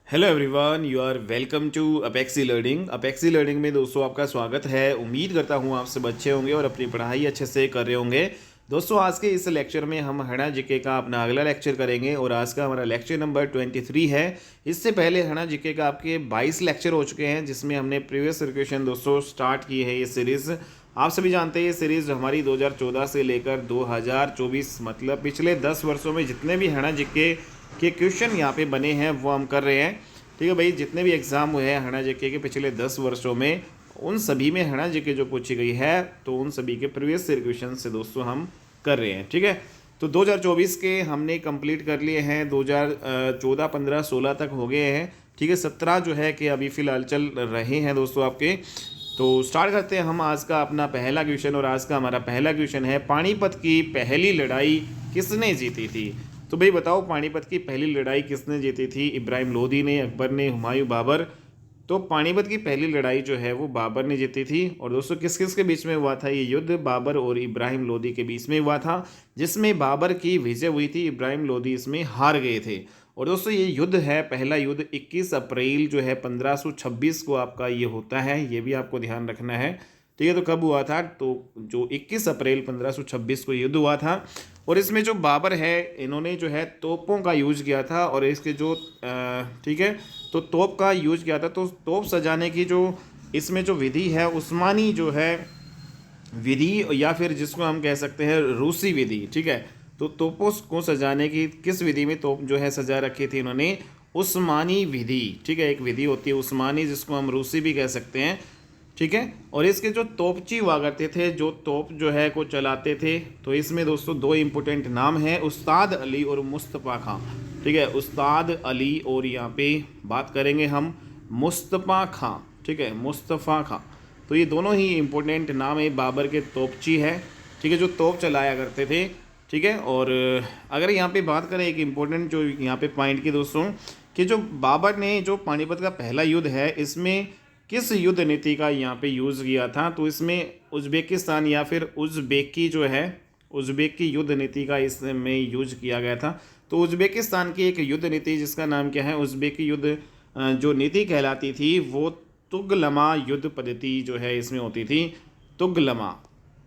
Hello everyone, you are welcome to Apexy learning. Apexy learning में दोस्तों आपका स्वागत है। उम्मीद करता हूँ आप सब अच्छे होंगे और अपनी पढ़ाई अच्छे से कर रहे होंगे। दोस्तों आज के इस लेक्चर में हम हड़ा जीके का अपना अगला लेक्चर करेंगे और आज का हमारा लेक्चर नंबर 23 है। इससे पहले हड़ा जीके का आपके 22 लेक्चर हो चुके हैं, जिसमें हमने प्रीवियस क्वेश्चन दोस्तों स्टार्ट की है। ये सीरीज़ आप सभी जानते हैं, ये सीरीज़ हमारी 2014 से लेकर 2024 मतलब पिछले 10 वर्षों में जितने भी हड़ा जीके के क्वेश्चन यहाँ पे बने हैं वो हम कर रहे हैं। ठीक है भाई, जितने भी एग्ज़ाम हुए हैं हड़ा जीके के पिछले 10 वर्षों में, उन सभी में हड़ा जीके जो पूछी गई है तो उन सभी के प्रीवियस ईयर क्वेश्चन से दोस्तों हम कर रहे हैं। ठीक है, तो 2024 के हमने कंप्लीट कर लिए हैं, 2014, 15, 16 तक हो गए हैं। ठीक है, 17 जो है कि अभी फ़िलहाल चल रहे हैं दोस्तों आपके। तो स्टार्ट करते हैं हम आज का अपना पहला क्वेश्चन। और आज का हमारा पहला क्वेश्चन है, पानीपत की पहली लड़ाई किसने जीती थी? तो भाई बताओ, पानीपत की पहली लड़ाई किसने जीती थी? इब्राहिम लोदी ने, अकबर ने, हुमायूं, बाबर? तो पानीपत की पहली लड़ाई जो है वो बाबर ने जीती थी। और दोस्तों किस किस के बीच में हुआ था ये युद्ध? बाबर और इब्राहिम लोदी के बीच में हुआ था, जिसमें बाबर की विजय हुई थी, इब्राहिम लोदी इसमें हार गए थे। और दोस्तों ये युद्ध है, पहला युद्ध 21 अप्रैल जो है 1526 को आपका ये होता है, ये भी आपको ध्यान रखना है। ठीक है, तो कब हुआ था? तो जो 21 अप्रैल 1526 को युद्ध हुआ था। और इसमें जो बाबर है, इन्होंने जो है तोपों का यूज किया था। और इसके जो ठीक है, तो तोप का यूज किया था। तो तोप सजाने की जो इसमें जो विधि है, उस्मानी जो है विधि, या फिर जिसको हम कह सकते हैं रूसी विधि। ठीक है, तो तोपों को सजाने की किस विधि में तोप जो है सजा रखी थी इन्होंने? उस्मानी विधि। ठीक है, एक विधि होती है उस्मानी, जिसको हम रूसी भी कह सकते हैं। ठीक है, और इसके जो तोपची हुआ करते थे, जो तोप जो है को चलाते थे, तो इसमें दोस्तों दो इम्पोर्टेंट नाम हैं, उस्ताद अली और मुस्तफ़ा खां। ठीक है, उस्ताद अली और यहाँ पे बात करेंगे हम मुस्तफ़ा खां। ठीक है, मुस्तफ़ा खां, तो ये दोनों ही इम्पोर्टेंट नाम है, बाबर के तोपची है। ठीक है, जो तोप चलाया करते थे। ठीक है, और अगर यहाँ पे बात करें एक इम्पोर्टेंट जो यहाँ पे पॉइंट की दोस्तों, कि जो बाबर ने जो पानीपत का पहला युद्ध है, इसमें किस युद्ध नीति का यहाँ पे यूज़ किया था? तो इसमें उज़्बेकिस्तान या फिर उज़्बेकी जो है, उज़्बेक की युद्ध नीति का इसमें यूज किया गया था। तो उज़्बेकिस्तान की एक युद्ध नीति जिसका नाम क्या है, उज़्बेकी युद्ध जो नीति कहलाती थी, वो तुगलमा युद्ध पद्धति जो है इसमें होती थी। तुगलमा,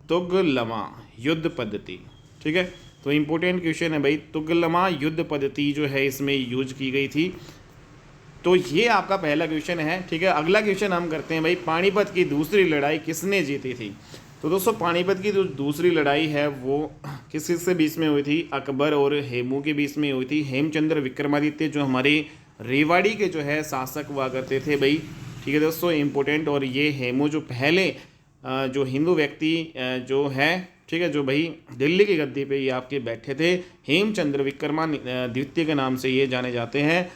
तुगलमा युद्ध पद्धति। ठीक है, तो इम्पोर्टेंट क्वेश्चन है भाई, तुगलमा युद्ध पद्धति जो है इसमें यूज की गई थी। तो ये आपका पहला क्वेश्चन है। ठीक है, अगला क्वेश्चन हम करते हैं भाई, पानीपत की दूसरी लड़ाई किसने जीती थी? तो दोस्तों पानीपत की जो दूसरी लड़ाई है वो किस किस के बीच में हुई थी? अकबर और हेमू के बीच में हुई थी। हेमचंद्र विक्रमादित्य जो हमारे रेवाड़ी के जो है शासक हुआ करते थे भाई। ठीक है दोस्तों, इम्पोर्टेंट। और ये हेमू जो पहले जो हिंदू व्यक्ति जो है, ठीक है, जो भाई दिल्ली की गद्दी पे ये आपके बैठे थे, हेमचंद्र विक्रमा द्वितीय के नाम से ये जाने जाते हैं।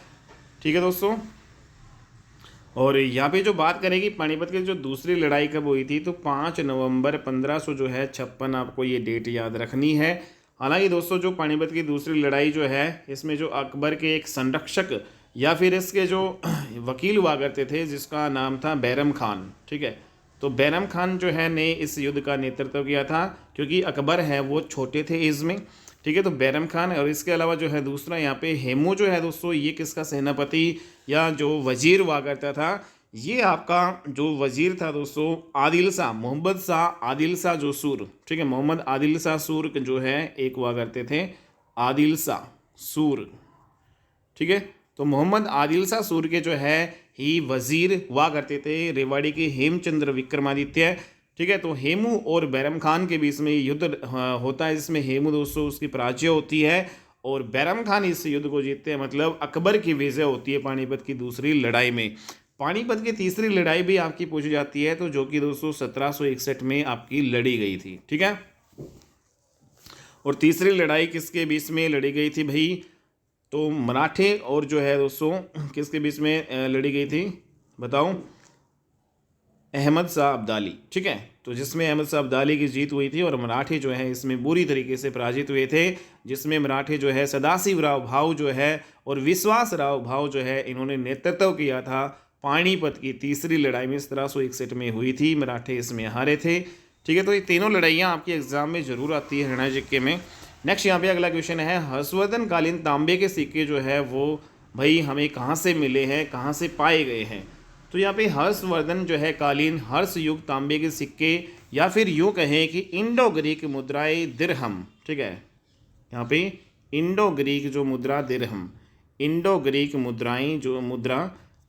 ठीक है दोस्तों, और यहाँ पे जो बात करेगी पानीपत की जो दूसरी लड़ाई कब हुई थी, तो 5 नवंबर 1500 जो है 56, आपको ये डेट याद रखनी है। हालांकि दोस्तों जो पानीपत की दूसरी लड़ाई जो है, इसमें जो अकबर के एक संरक्षक या फिर इसके जो वकील हुआ करते थे, जिसका नाम था बैरम खान। ठीक है, तो बैरम खान जो है ने इस युद्ध का नेतृत्व किया था, क्योंकि अकबर है वो छोटे थे एज में। ठीक है, तो बैरम खान, और इसके अलावा जो है दूसरा यहाँ पे हेमू जो है दोस्तों, ये किसका सेनापति या जो वजीर हुआ करता था? ये आपका जो वजीर था दोस्तों, आदिल शाह, मोहम्मद शाह आदिल शाह जो सूर। ठीक है, मोहम्मद आदिल शाह सूर जो है एक हुआ करते थे, आदिल शाह सूर। ठीक है, तो मोहम्मद आदिल शाह सूर के जो है ही वजीर हुआ करते थे रेवाड़ी के हेमचंद्र विक्रमादित्य। ठीक है, तो हेमू और बैरम खान के बीच में युद्ध होता है, जिसमें हेमू दोस्तों उसकी पराजय होती है और बैरम खान इस युद्ध को जीतते हैं, मतलब अकबर की विजय होती है पानीपत की दूसरी लड़ाई में। पानीपत की तीसरी लड़ाई भी आपकी पूछी जाती है, तो जो कि दोस्तों 1761 में आपकी लड़ी गई थी। ठीक है, और तीसरी लड़ाई किसके बीच में लड़ी गई थी भाई? तो मराठे और जो है दोस्तों किसके बीच में लड़ी गई थी बताऊं? अहमद शाह अब्दाली। ठीक है, तो जिसमें अहमद शाह अब्दाली की जीत हुई थी और मराठे जो है इसमें बुरी तरीके से पराजित हुए थे, जिसमें मराठे जो है सदाशिव राव भाऊ जो है और विश्वास राव भाऊ जो है, इन्होंने नेतृत्व किया था पानीपत की तीसरी लड़ाई में 1761 में हुई थी। मराठे इसमें हारे थे। ठीक है, तो ये तीनों लड़ाइयाँ आपके एग्जाम में जरूर आती है हरियाणा जीके में। नेक्स्ट यहाँ पे अगला क्वेश्चन है, हर्षवर्धन कालीन तांबे के सिक्के जो है वो भाई हमें कहाँ से मिले हैं, कहाँ से पाए गए हैं। तो यहाँ पे हर्षवर्धन जो है कालीन, हर्ष युग तांबे के सिक्के, या फिर यूँ कहें कि इंडो ग्रीक मुद्राएं दिरहम, ठीक है। यहाँ पे इंडो ग्रीक जो मुद्रा दिरहम, इंडो ग्रीक मुद्राएं जो मुद्रा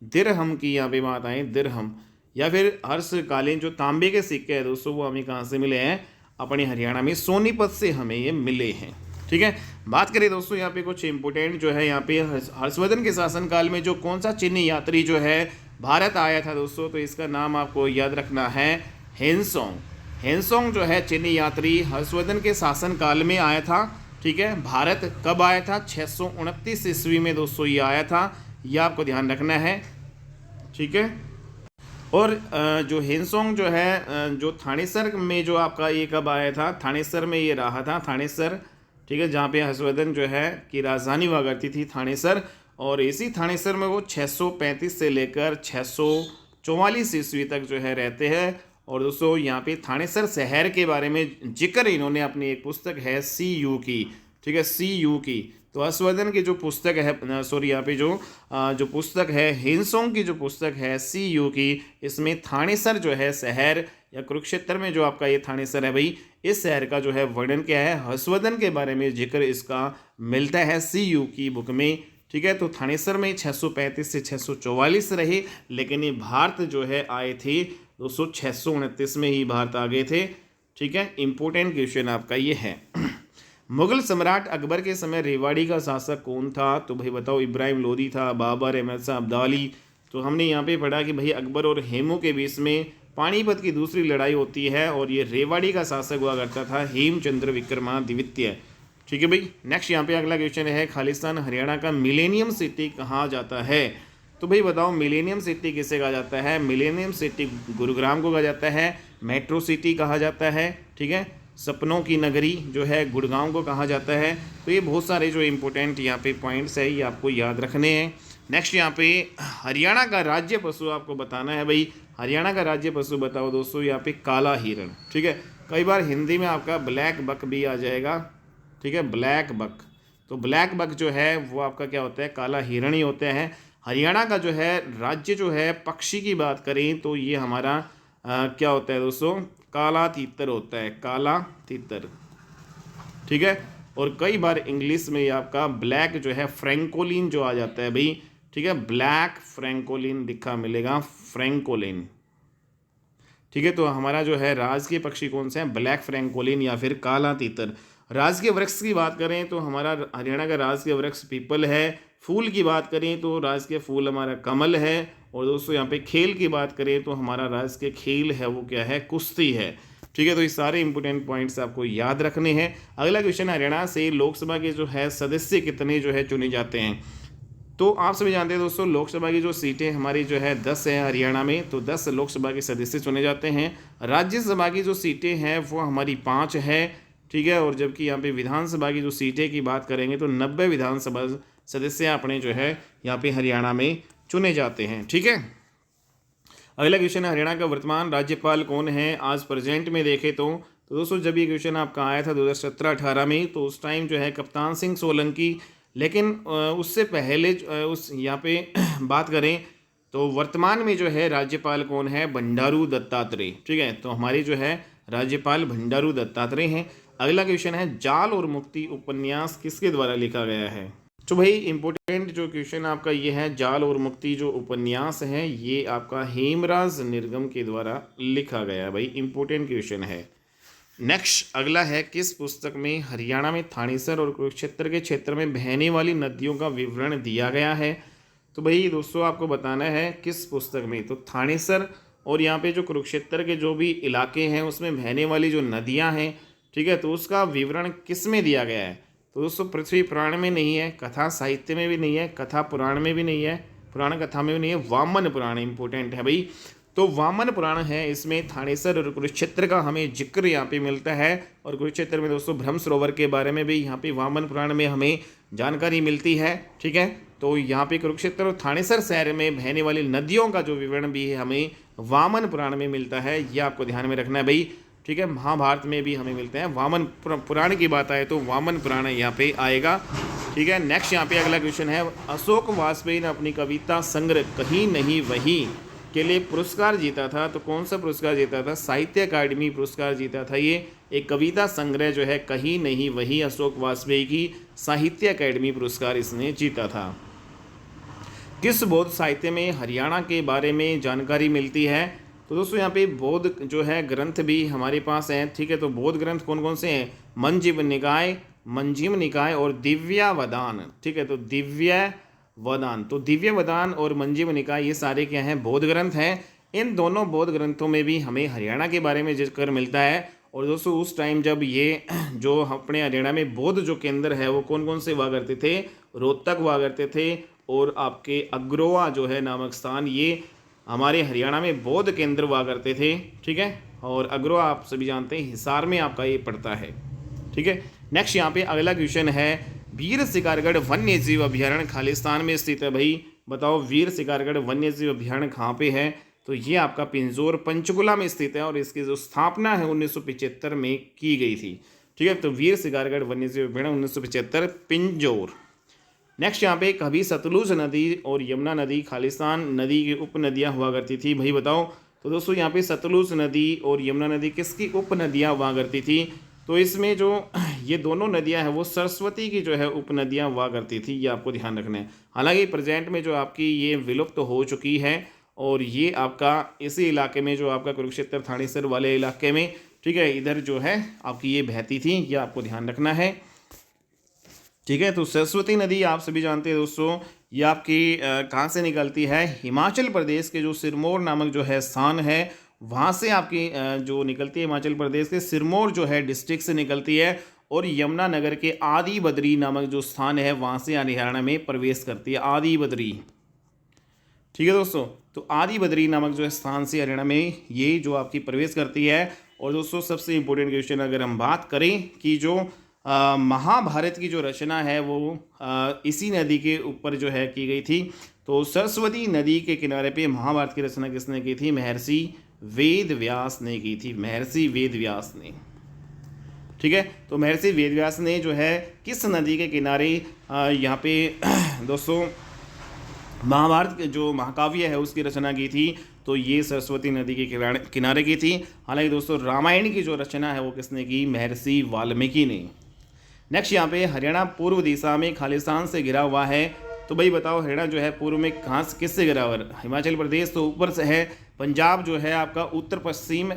दिरहम की यहाँ पे बात आए, दिरहम, या फिर हर्षकालीन जो तांबे के सिक्के हैं दोस्तों, वो हमें कहाँ से मिले हैं, अपने हरियाणा में सोनीपत से हमें ये मिले हैं, ठीक है। बात करें दोस्तों यहाँ पे कुछ इंपोर्टेंट जो है, यहाँ पे हर्षवर्धन के शासनकाल में जो कौन सा चीनी यात्री जो है भारत आया था दोस्तों, तो इसका नाम आपको याद रखना है हेनसोंग। हेनसोंग जो है चीनी यात्री हर्षवर्धन के शासनकाल में आया था, ठीक है। भारत कब आया था, 629 ईस्वी में दोस्तों ये आया था, यह आपको ध्यान रखना है, ठीक है। और जो हेनसोंग जो है जो थानेसर में जो आपका ये कब आया था, थानेसर में ये रहा था, थानेसर, ठीक है, जहाँ पे हर्षवर्धन जो है की राजधानी हुआ करती थी थानेसर। और इसी थानेसर में वो 635 से लेकर 644 ईस्वी तक जो है रहते हैं। और दोस्तों यहाँ पे थानेसर शहर के बारे में जिक्र इन्होंने अपनी एक पुस्तक है CU की, ठीक है, CU की। तो हर्षवर्धन की जो पुस्तक है, सॉरी यहाँ पे जो पुस्तक है हेनसोंग की जो पुस्तक है CU की, इसमें थानेसर जो है शहर या कुरुक्षेत्र में जो आपका ये थानेसर है भाई, इस शहर का जो है वर्णन क्या है, हर्षवर्धन के बारे में जिक्र इसका मिलता है CU की बुक में, ठीक है। तो थानेसर में 635 से 644 रहे, लेकिन ये भारत जो है आए थे दोस्तों 629 में ही भारत आ गए थे, ठीक है। इंपोर्टेंट क्वेश्चन आपका ये है। मुगल सम्राट अकबर के समय रेवाड़ी का शासक कौन था, तो भाई बताओ, इब्राहिम लोदी था, बाबर, अहमद शाह अब्दाली। तो हमने यहाँ पे पढ़ा कि भाई अकबर और हेमू के बीच में पानीपत की दूसरी लड़ाई होती है, और ये रेवाड़ी का शासक हुआ करता था हेमचंद्र विक्रमादित्य, ठीक है भाई। नेक्स्ट यहाँ पे अगला क्वेश्चन है, खालिस्तान हरियाणा का मिलेनियम सिटी कहाँ जाता है। तो भाई बताओ, मिलेनियम सिटी किसे कहा जाता है, मिलेनियम सिटी गुरुग्राम को कहा जाता है, मेट्रो सिटी कहा जाता है, ठीक है। सपनों की नगरी जो है गुड़गांव को कहा जाता है। तो ये बहुत सारे जो इंपॉर्टेंट यहाँ पे पॉइंट्स है, ये आपको याद रखने हैं। नेक्स्ट यहाँ पे हरियाणा का राज्य पशु आपको बताना है भाई, हरियाणा का राज्य पशु बताओ दोस्तों, यहाँ पे काला हिरण, ठीक है। कई बार हिंदी में आपका ब्लैक बक भी आ जाएगा, ठीक है, ब्लैक बक। तो ब्लैक बक जो है वो आपका क्या होता है, काला हिरण ही होता है। हरियाणा का जो है राज्य जो है पक्षी की बात करें तो ये हमारा क्या होता है दोस्तों, काला तीतर होता है, काला तीतर, ठीक है। और कई बार इंग्लिश में आपका ब्लैक जो है फ्रैंकोलिन जो आ जाता है भाई, ठीक है, ब्लैक फ्रैंकोलिन दिखा मिलेगा, फ्रैंकोलिन, ठीक है। तो हमारा जो है राज के पक्षी कौन से हैं, ब्लैक फ्रैंकोलिन या फिर काला तीतर। राज के वृक्ष की बात करें तो हमारा हरियाणा का राज के वृक्ष पीपल है। फूल की बात करें तो राज के फूल हमारा कमल है। और दोस्तों यहाँ पे खेल की बात करें तो हमारा राज के खेल है वो क्या है, कुश्ती है, ठीक है। तो ये सारे इंपोर्टेंट पॉइंट्स आपको याद रखने हैं। अगला क्वेश्चन, हरियाणा से लोकसभा के जो है सदस्य कितने जो है चुने जाते हैं। तो आप सभी जानते हैं दोस्तों, लोकसभा की जो सीटें हमारी जो है 10 है हरियाणा में, तो 10 लोकसभा के सदस्य चुने जाते हैं। राज्यसभा की जो सीटें हैं वो हमारी 5 है, ठीक है। और जबकि यहाँ पे विधानसभा की जो सीटें की बात करेंगे तो 90 विधानसभा सदस्य अपने जो है यहाँ पे हरियाणा में चुने जाते हैं, ठीक है। अगला क्वेश्चन है, हरियाणा का वर्तमान राज्यपाल कौन है आज प्रेजेंट में देखें तो दोस्तों जब ये क्वेश्चन आपका आया था 2017-18 में, तो उस टाइम जो है कप्तान सिंह सोलंकी। लेकिन उससे पहले उस यहाँ पे बात करें तो वर्तमान में जो है राज्यपाल कौन है, बंडारू दत्तात्रेय, ठीक है। तो हमारी जो है राज्यपाल बंडारू दत्तात्रेय हैं। अगला क्वेश्चन है, जाल और मुक्ति उपन्यास किसके द्वारा लिखा गया है। तो भाई इंपॉर्टेंट जो क्वेश्चन आपका ये है, जाल और मुक्ति जो उपन्यास है ये आपका हेमराज निर्गम के द्वारा लिखा गया भाई, इंपॉर्टेंट क्वेश्चन है। नेक्स्ट अगला है, किस पुस्तक में हरियाणा में थानेसर और कुरुक्षेत्र के क्षेत्र में बहने वाली नदियों का विवरण दिया गया है। तो भाई दोस्तों आपको बताना है किस पुस्तक में, तो थानेसर और यहाँ पे जो कुरुक्षेत्र के जो भी इलाके हैं उसमें बहने वाली जो नदियाँ हैं, ठीक है, तो उसका विवरण किस में दिया गया है। तो दोस्तों पृथ्वी पुराण में नहीं है, कथा साहित्य में भी नहीं है, कथा पुराण में भी नहीं है, पुराण कथा में भी नहीं है, वामन पुराण इंपॉर्टेंट है भाई। तो वामन पुराण है, इसमें थानेसर और कुरुक्षेत्र का हमें जिक्र यहाँ पे मिलता है। और कुरुक्षेत्र में दोस्तों ब्रह्म सरोवर के बारे में भी यहाँ पे वामन पुराण में हमें जानकारी मिलती है, ठीक है। तो यहाँ पे कुरुक्षेत्र और थानेसर शहर में बहने वाली नदियों का जो विवरण भी है हमें वामन पुराण में मिलता है, यह आपको ध्यान में रखना है भाई। ठीक है, महाभारत में भी हमें मिलते हैं। वामन पुराण की बात आए तो वामन पुराण यहाँ पे आएगा। ठीक है, नेक्स्ट यहाँ पे अगला क्वेश्चन है, अशोक वाजपेयी ने अपनी कविता संग्रह कहीं नहीं वहीं के लिए पुरस्कार जीता था, तो कौन सा पुरस्कार जीता था? साहित्य अकादमी पुरस्कार जीता था। ये एक कविता संग्रह जो है कहीं नहीं वहीं, अशोक वाजपेयी की साहित्य अकादमी पुरस्कार इसने जीता था। किस बौद्ध साहित्य में हरियाणा के बारे में जानकारी मिलती है? तो दोस्तों यहाँ पे बौद्ध जो है ग्रंथ भी हमारे पास हैं। ठीक है, तो बौद्ध ग्रंथ कौन कौन से हैं? मंजीम निकाय और दिव्यावदान। ठीक है, तो दिव्यवदान और मंजीम निकाय ये सारे क्या हैं? बौद्ध ग्रंथ हैं। इन दोनों बौद्ध ग्रंथों में भी हमें हरियाणा के बारे में जिक्र मिलता है। और दोस्तों उस टाइम जब ये जो अपने हरियाणा में बौद्ध जो केंद्र है वो कौन कौन से हुआ करते थे? रोहतक हुआ करते थे और आपके अग्रोहा जो है नामक स्थान, ये हमारे हरियाणा में बौद्ध केंद्र हुआ करते थे। ठीक है, और अग्रोहा आप सभी जानते हैं हिसार में आपका ये पड़ता है। ठीक है, नेक्स्ट यहाँ पे अगला क्वेश्चन है, वीर शिकारगढ़ वन्य जीव अभ्यारण्य खालिस्तान में स्थित है। भाई बताओ वीर शिकारगढ़ वन्य जीव अभ्यारण्य कहाँ पे है? तो ये आपका पिंजौर पंचकुला में स्थित है और इसकी जो स्थापना है 1975 में की गई थी। ठीक है, तो वीर शिकारगढ़ वन्य जीव अभ्यारण्य 1975 पिंजौर। नेक्स्ट यहाँ पे कभी सतलुज नदी और यमुना नदी खालिस्तान नदी की उपनदियाँ हुआ करती थी। भाई बताओ। तो दोस्तों यहाँ पे सतलुज नदी और यमुना नदी किसकी उपनदियाँ हुआ करती थी? तो इसमें जो ये दोनों नदियाँ हैं वो सरस्वती की जो है उपनदियाँ हुआ करती थी, ये आपको ध्यान रखना है। हालांकि प्रेजेंट में जो आपकी ये विलुप्त हो चुकी है और ये आपका इसी इलाके में जो आपका कुरुक्षेत्र थानेसर वाले इलाके में, ठीक है, इधर जो है आपकी ये बहती थी, ये आपको ध्यान रखना है। ठीक है, तो सरस्वती नदी आप सभी जानते हैं दोस्तों, ये आपकी कहाँ से निकलती है? हिमाचल प्रदेश के जो सिरमौर नामक जो है स्थान है वहाँ से आपकी जो निकलती है, हिमाचल प्रदेश के सिरमौर जो है डिस्ट्रिक्ट से निकलती है और यमुनानगर के आदि बद्री नामक जो स्थान है वहाँ से हरियाणा में प्रवेश करती है, आदि बद्री। ठीक है दोस्तों, तो आदि बद्री नामक जो स्थान से हरियाणा में ये जो आपकी प्रवेश करती है। और दोस्तों सबसे इम्पोर्टेंट क्वेश्चन अगर हम बात करें कि जो महाभारत की जो रचना है वो इसी नदी के ऊपर जो है की गई थी, तो सरस्वती नदी के किनारे पे महाभारत की रचना किसने की थी? महर्षि वेद व्यास ने की थी, महर्षि वेद व्यास ने। ठीक है, तो महर्षि वेद व्यास ने जो है किस नदी के किनारे यहाँ पे दोस्तों महाभारत जो महाकाव्य है उसकी रचना की थी? तो ये सरस्वती नदी के किनारे की थी। हालांकि दोस्तों रामायण की जो रचना है वो किसने की? महर्षि वाल्मीकि ने। नेक्स्ट यहाँ पे हरियाणा पूर्व दिशा में खालिस्तान से घिरा हुआ है, तो भाई बताओ हरियाणा जो है पूर्व में कहाँ से किससे घिरा हुआ है? हिमाचल प्रदेश तो ऊपर से है, पंजाब जो है आपका उत्तर पश्चिम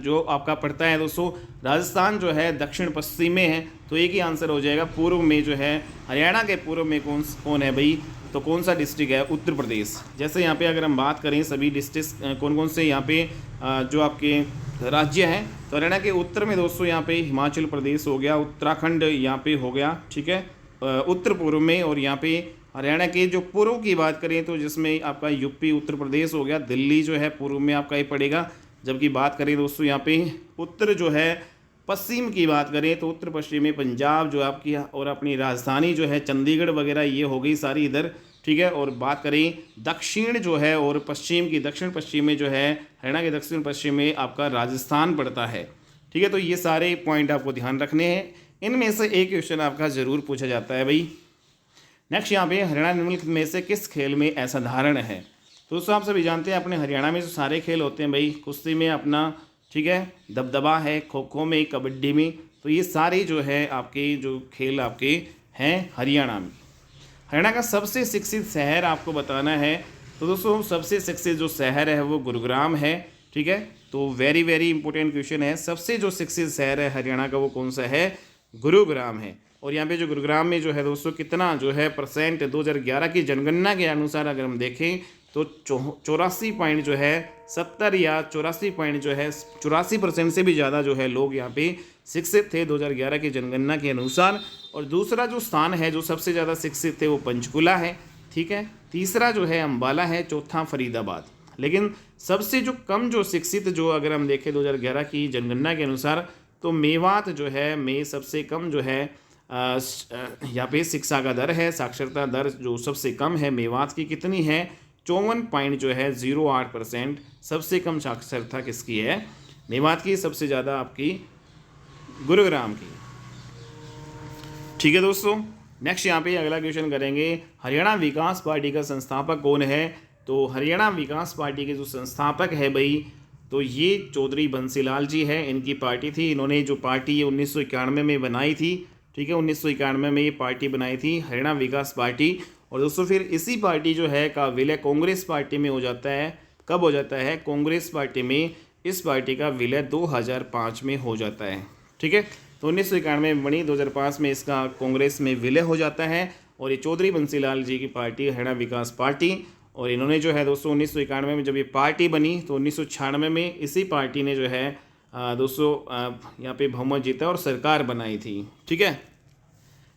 जो आपका पड़ता है दोस्तों, राजस्थान जो है दक्षिण पश्चिम में है। तो एक ही आंसर हो जाएगा, पूर्व में जो है हरियाणा के पूर्व में कौन है भाई? तो कौन सा डिस्ट्रिक्ट है? उत्तर प्रदेश। जैसे यहाँ पे अगर हम बात करें सभी डिस्ट्रिक्ट कौन कौन से यहाँ पे जो आपके राज्य हैं, तो हरियाणा के उत्तर में दोस्तों यहाँ पे हिमाचल प्रदेश हो गया, उत्तराखंड यहाँ पे हो गया। ठीक है, उत्तर पूर्व में। और यहाँ पे हरियाणा के जो पूर्व की बात करें तो जिसमें आपका यूपी उत्तर प्रदेश हो गया, दिल्ली जो है पूर्व में आपका ये पड़ेगा। जबकि बात करें दोस्तों यहाँ पे उत्तर जो है पश्चिम की बात करें तो उत्तर पश्चिम में पंजाब जो आपकी और अपनी राजधानी जो है चंडीगढ़ वगैरह ये हो गई सारी इधर। ठीक है, और बात करें दक्षिण जो है और पश्चिम की, दक्षिण पश्चिम में जो है हरियाणा के दक्षिण पश्चिम में आपका राजस्थान पड़ता है। ठीक है, तो ये सारे पॉइंट आपको ध्यान रखने हैं। इनमें से एक क्वेश्चन आपका ज़रूर पूछा जाता है भाई। नेक्स्ट यहाँ पे हरियाणा निम्नलिखित में से किस खेल में असाधारण है? तो दोस्तों आप सभी जानते हैं अपने हरियाणा में जो सारे खेल होते हैं भाई, कुश्ती में अपना, ठीक है, दबदबा है, खो खो में, कबड्डी में, तो ये सारे जो है आपके जो खेल आपके हैं हरियाणा में। हरियाणा का सबसे शिक्षित शहर आपको बताना है, तो दोस्तों सबसे शिक्षित जो शहर है वो गुरुग्राम है। ठीक है, तो वेरी वेरी इंपॉर्टेंट क्वेश्चन है, सबसे जो शिक्षित शहर है हरियाणा का वो कौन सा है? गुरुग्राम है। और यहाँ पे जो गुरुग्राम में जो है दोस्तों कितना जो है परसेंट 2011 की जनगणना के अनुसार अगर हम देखें तो 84 पॉइंट जो है 70 या 84 पॉइंट जो है 84% से भी ज़्यादा जो है लोग यहाँ पे शिक्षित थे 2011 की जनगणना के अनुसार। और दूसरा जो स्थान है जो सबसे ज़्यादा शिक्षित थे वो पंचकुला है। ठीक है, तीसरा जो है अम्बाला है, चौथा फरीदाबाद। लेकिन सबसे जो कम जो शिक्षित जो अगर हम देखें 2011 की जनगणना के अनुसार तो मेवात जो है में सबसे कम जो है यहाँ पे शिक्षा का दर है, साक्षरता दर जो सबसे कम है मेवात की कितनी है? 54 पॉइंट जो है 08% सबसे कम साक्षरता किसकी है? मेवात की सबसे ज़्यादा आपकी गुरुग्राम की। ठीक है दोस्तों, नेक्स्ट यहाँ पे अगला क्वेश्चन करेंगे, हरियाणा विकास पार्टी का संस्थापक कौन है? तो हरियाणा विकास पार्टी के जो संस्थापक है भाई, तो ये चौधरी बंसीलाल जी हैं, इनकी पार्टी थी। इन्होंने जो पार्टी 1991 में बनाई थी, ठीक है, 1991 में ये पार्टी बनाई थी हरियाणा विकास पार्टी। और दोस्तों फिर इसी पार्टी जो है का विलय कांग्रेस पार्टी में हो जाता है। कब हो जाता है? कांग्रेस पार्टी में इस पार्टी का विलय 2005 में हो जाता है। ठीक है, तो 1991 में बनी, 2005 में इसका कांग्रेस में विलय हो जाता है। और ये चौधरी बंसीलाल जी की पार्टी हरियाणा विकास पार्टी, और इन्होंने जो है दोस्तों 1991 में जब ये पार्टी बनी तो 1996 में इसी पार्टी ने जो है दोस्तों यहाँ पे बहुमत जीता और सरकार बनाई थी। ठीक है,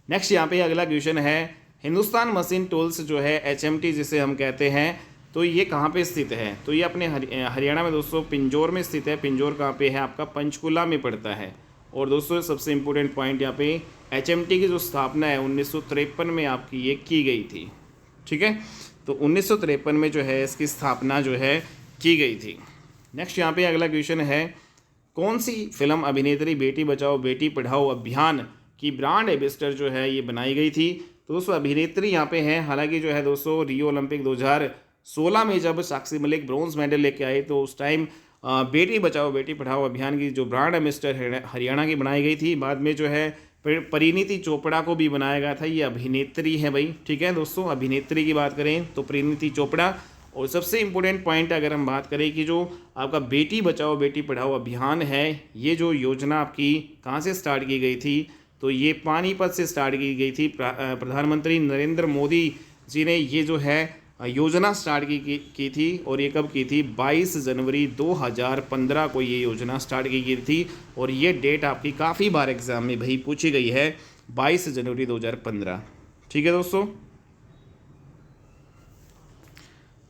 नेक्स्ट यहाँ पे अगला क्वेश्चन है, हिंदुस्तान मशीन टूल्स जो है HMT जिसे हम कहते हैं, तो ये कहाँ पे स्थित है? तो ये अपने हरियाणा में दोस्तों पिंजौर में स्थित है। पिंजौर कहाँ पे है? आपका पंचकुला में पड़ता है। और दोस्तों सबसे इम्पोर्टेंट पॉइंट यहाँ पे, HMT की जो स्थापना है 1953 में आपकी ये की गई थी। ठीक है, तो 1953 में जो है इसकी स्थापना जो है की गई थी। नेक्स्ट यहाँ पे अगला क्वेश्चन है, कौन सी फिल्म अभिनेत्री बेटी बचाओ बेटी पढ़ाओ अभियान की ब्रांड एम्बेसडर जो है ये बनाई गई थी? तो दोस्तों अभिनेत्री यहाँ पे हैं, हालांकि जो है दोस्तों रियो ओलंपिक 2016 में जब साक्षी मलिक ब्रॉन्ज मेडल लेके आई तो उस टाइम बेटी बचाओ बेटी पढ़ाओ अभियान की जो ब्रांड एम्बेसडर हरियाणा की बनाई गई थी। बाद में जो है परिणीति चोपड़ा को भी बनाया गया था, ये अभिनेत्री है भाई। ठीक है दोस्तों, अभिनेत्री की बात करें तो परिणीति चोपड़ा। और सबसे इम्पोर्टेंट पॉइंट अगर हम बात करें कि जो आपका बेटी बचाओ बेटी पढ़ाओ अभियान है, ये जो योजना आपकी कहाँ से स्टार्ट की गई थी? तो ये पानीपत से स्टार्ट की गई थी। प्रधानमंत्री नरेंद्र मोदी जी ने ये जो है योजना स्टार्ट की थी। और ये कब की थी? 22 जनवरी 2015 को ये योजना स्टार्ट की गई थी। और ये डेट आपकी काफ़ी बार एग्जाम में भाई पूछी गई है, 22 जनवरी 2015। ठीक है दोस्तों,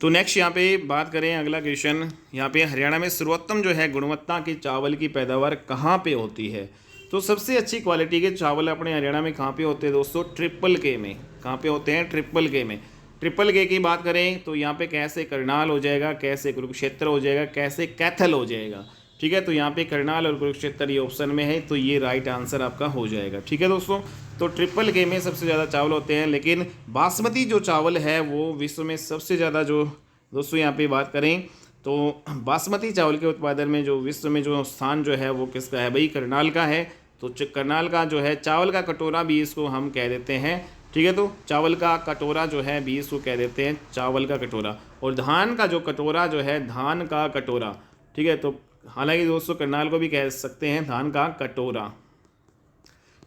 तो नेक्स्ट यहाँ पे बात करें अगला क्वेश्चन, यहाँ पे हरियाणा में सर्वोत्तम जो है गुणवत्ता के चावल की पैदावार कहाँ पे होती है? तो सबसे अच्छी क्वालिटी के चावल अपने हरियाणा में कहाँ पे होते हैं दोस्तों? ट्रिपल के में। कहाँ पे होते हैं? ट्रिपल के में। ट्रिपल के की बात करें तो यहाँ पे कैसे करनाल हो जाएगा, कैसे कुरुक्षेत्र हो जाएगा, कैसे कैथल हो जाएगा। ठीक है, तो यहाँ पे करनाल और कुरुक्षेत्र ये ऑप्शन में है, तो ये राइट आंसर आपका हो जाएगा। ठीक है दोस्तों, तो ट्रिपल के में सबसे ज़्यादा चावल होते हैं। लेकिन बासमती जो चावल है वो विश्व में सबसे ज़्यादा जो दोस्तों यहाँ पे बात करें तो बासमती चावल के उत्पादन में जो विश्व में जो स्थान जो है वो किसका है भाई? करनाल का है। तो करनाल का जो है चावल का कटोरा भी इसको हम कह देते हैं। ठीक है, तो चावल का कटोरा जो है भी इसको कह देते हैं चावल का कटोरा। और धान का जो कटोरा जो है धान का कटोरा। ठीक है, तो हालांकि दोस्तों करनाल को भी कह सकते हैं धान का कटोरा।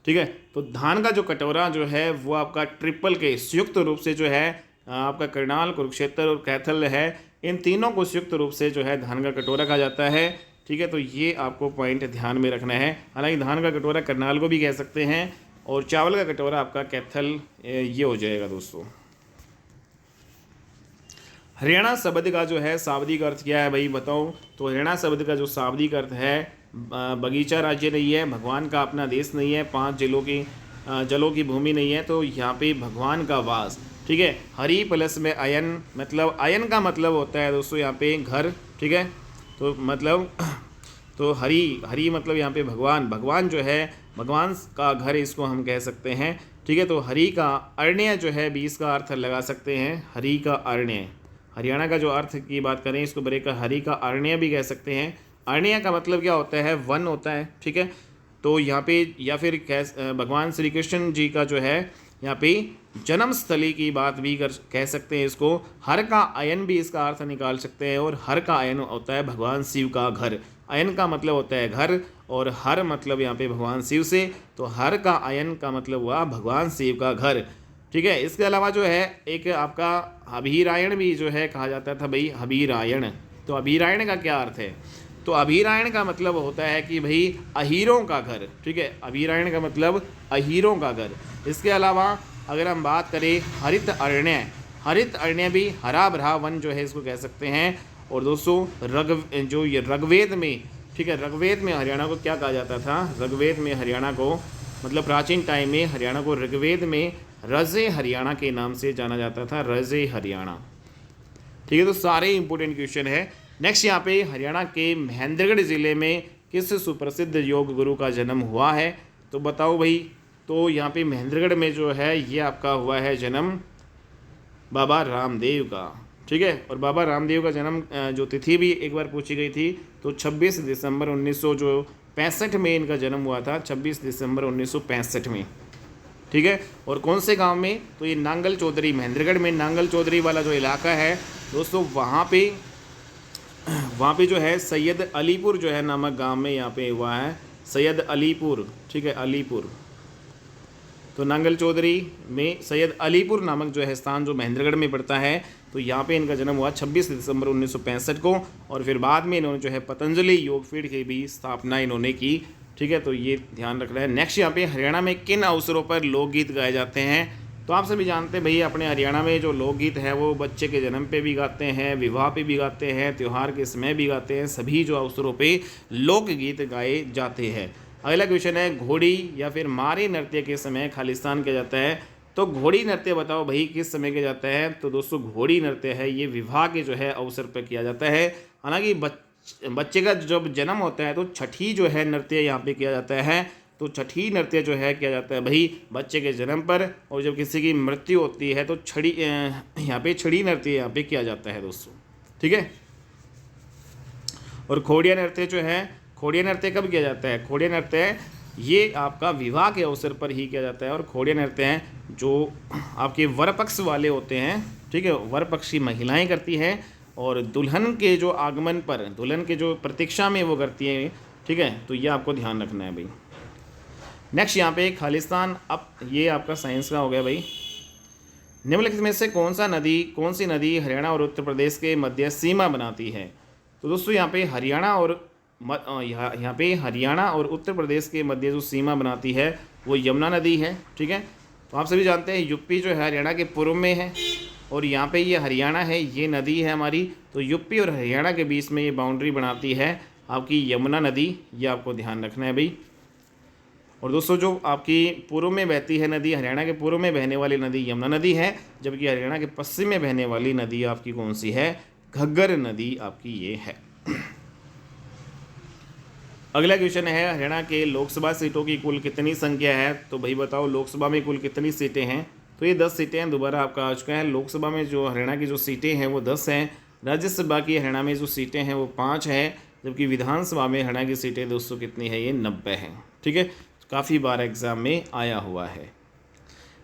ठीक है, तो धान का जो कटोरा जो है वो आपका ट्रिपल के संयुक्त रूप से जो है आपका करनाल कुरुक्षेत्र और कैथल है, इन तीनों को संयुक्त रूप से जो है धान का कटोरा कहा जाता है। ठीक है, तो ये आपको पॉइंट ध्यान में रखना है। हालांकि धान का कटोरा करनाल को भी कह सकते हैं और चावल का कटोरा आपका कैथल ये हो जाएगा दोस्तों। हरियाणा शब्द का जो है शाब्दिक अर्थ क्या है भाई बताओ? तो हरियाणा शब्द का जो शाब्दिक अर्थ है, बगीचा राज्य नहीं है, भगवान का अपना देश नहीं है, 5 जलों की भूमि नहीं है, तो यहाँ पे भगवान का वास। ठीक है, हरि प्लस में अयन, मतलब अयन का मतलब होता है दोस्तों यहाँ पे घर। ठीक है, तो मतलब तो हरि मतलब यहाँ पे भगवान जो है भगवान का घर इसको हम कह सकते हैं। ठीक है, तो हरि का अरण्य जो है 20 का अर्थ लगा सकते हैं, हरि का अरण्य। हरियाणा का जो अर्थ की बात करें इसको बड़े का हरि का अरण्य भी कह सकते हैं। अरण्य का मतलब क्या होता है? वन होता है। ठीक है, तो यहाँ पे या फिर भगवान श्री कृष्ण जी का जो है यहाँ पे जन्मस्थली की बात भी कह सकते हैं इसको। हर का अयन भी इसका अर्थ निकाल सकते हैं, और हर का अयन होता है भगवान शिव का घर। अयन का मतलब होता है घर, और हर मतलब यहाँ पे भगवान शिव से, तो हर का अयन का मतलब हुआ भगवान शिव का घर। ठीक है, इसके अलावा जो है एक आपका अभिरायण भी जो है कहा जाता था भाई, अभिरायण। तो अभिरायण का क्या अर्थ है? तो अभिरायण का मतलब होता है कि भाई अहीरों का घर। ठीक है, अभिरायण का मतलब अहीरों का घर। इसके अलावा अगर हम बात करें हरित अरण्य भी हरा भरा वन जो है इसको कह सकते हैं। और दोस्तों ये ऋग्वेद में, ठीक है, ऋग्वेद में हरियाणा को क्या कहा जाता था? ऋग्वेद में हरियाणा को मतलब प्राचीन टाइम में हरियाणा को ऋग्वेद में रजे हरियाणा के नाम से जाना जाता था, रजे हरियाणा। ठीक है, तो सारे इंपॉर्टेंट क्वेश्चन है। नेक्स्ट यहाँ पे हरियाणा के महेंद्रगढ़ ज़िले में किस सुप्रसिद्ध योग गुरु का जन्म हुआ है, तो बताओ भाई। तो यहाँ पे महेंद्रगढ़ में जो है ये आपका हुआ है जन्म बाबा रामदेव का, ठीक है। और बाबा रामदेव का जन्म जो तिथि भी एक बार पूछी गई थी, तो 26 दिसंबर 1965 में इनका जन्म हुआ था, 26 दिसंबर 1965 में, ठीक है। और कौन से गांव में, तो ये नांगल चौधरी, महेंद्रगढ़ में नांगल चौधरी वाला जो इलाका है दोस्तों, वहाँ पे जो है सैयद अलीपुर जो है नामक गांव में यहाँ पे हुआ है, सैयद अलीपुर, ठीक है, अलीपुर। तो नांगल चौधरी में सैयद अलीपुर नामक जो है स्थान जो महेंद्रगढ़ में पड़ता है, तो यहाँ पे इनका जन्म हुआ 26 दिसंबर 1965 को। और फिर बाद में इन्होंने जो है पतंजलि योगपीठ की भी स्थापना इन्होंने की, ठीक है। तो ये ध्यान रखना है। नेक्स्ट यहाँ पे हरियाणा में किन अवसरों पर लोकगीत गाए जाते हैं, तो आप सभी जानते हैं भाई अपने हरियाणा में जो लोकगीत है वो बच्चे के जन्म पे भी गाते हैं, विवाह पे भी गाते हैं, त्यौहार के समय भी गाते हैं, सभी जो अवसरों पे लोकगीत गाए जाते हैं। अगला क्वेश्चन है, घोड़ी या फिर मारी नृत्य के समय खालिस्तान किया जाता है, तो घोड़ी नृत्य बताओ भाई किस समय किया जाता है, तो दोस्तों घोड़ी नृत्य है ये विवाह के जो है अवसर पर किया जाता है। हालांकि बच्चे का जब जन्म होता है तो छठी जो है नृत्य यहाँ पे किया जाता है, तो छठी नृत्य जो है किया जाता है भाई बच्चे के जन्म पर। और जब किसी की मृत्यु होती है तो यहाँ पे छड़ी नृत्य यहाँ पे किया जाता है दोस्तों, ठीक है। और खोड़िया नृत्य जो है, खोड़िया नृत्य कब किया जाता है, खोड़िया नृत्य ये आपका विवाह के अवसर पर ही किया जाता है। और खोड़िया नृत्य हैं जो आपके वर पक्ष वाले होते हैं, ठीक है, वर पक्षी महिलाएं करती हैं और दुल्हन के जो आगमन पर, दुल्हन के जो प्रतीक्षा में वो करती हैं, ठीक है। तो ये आपको ध्यान रखना है भाई। नेक्स्ट यहाँ पे खालिस्तान, अब ये आपका साइंस का हो गया भाई। निम्नलिखित में से कौन सी नदी हरियाणा और उत्तर प्रदेश के मध्य सीमा बनाती है, तो दोस्तों यहाँ पे हरियाणा और उत्तर प्रदेश के मध्य जो सीमा बनाती है वो यमुना नदी है, ठीक है। तो आप सभी जानते हैं यूपी जो है हरियाणा के पूर्व में है और यहाँ पे ये हरियाणा है, ये नदी है हमारी, तो यूपी और हरियाणा के बीच में ये बाउंड्री बनाती है आपकी यमुना नदी, ये आपको ध्यान रखना है भाई। और दोस्तों जो आपकी पूर्व में बहती है नदी, हरियाणा के पूर्व में बहने वाली नदी यमुना नदी है, जबकि हरियाणा के पश्चिम में बहने वाली नदी आपकी कौन सी है, घग्गर नदी आपकी ये है। अगला क्वेश्चन है, हरियाणा के लोकसभा सीटों की कुल कितनी संख्या है, तो भाई बताओ लोकसभा में कुल कितनी सीटें हैं, तो ये 10 सीटें हैं, दोबारा आपका आ चुका है। लोकसभा में जो हरियाणा की जो सीटें हैं वो 10 हैं, राज्यसभा की हरियाणा में जो सीटें हैं वो 5 हैं, जबकि विधानसभा में हरियाणा की सीटें दोस्तों कितनी है, ये 90 हैं, ठीक है। काफ़ी बार एग्जाम में आया हुआ है।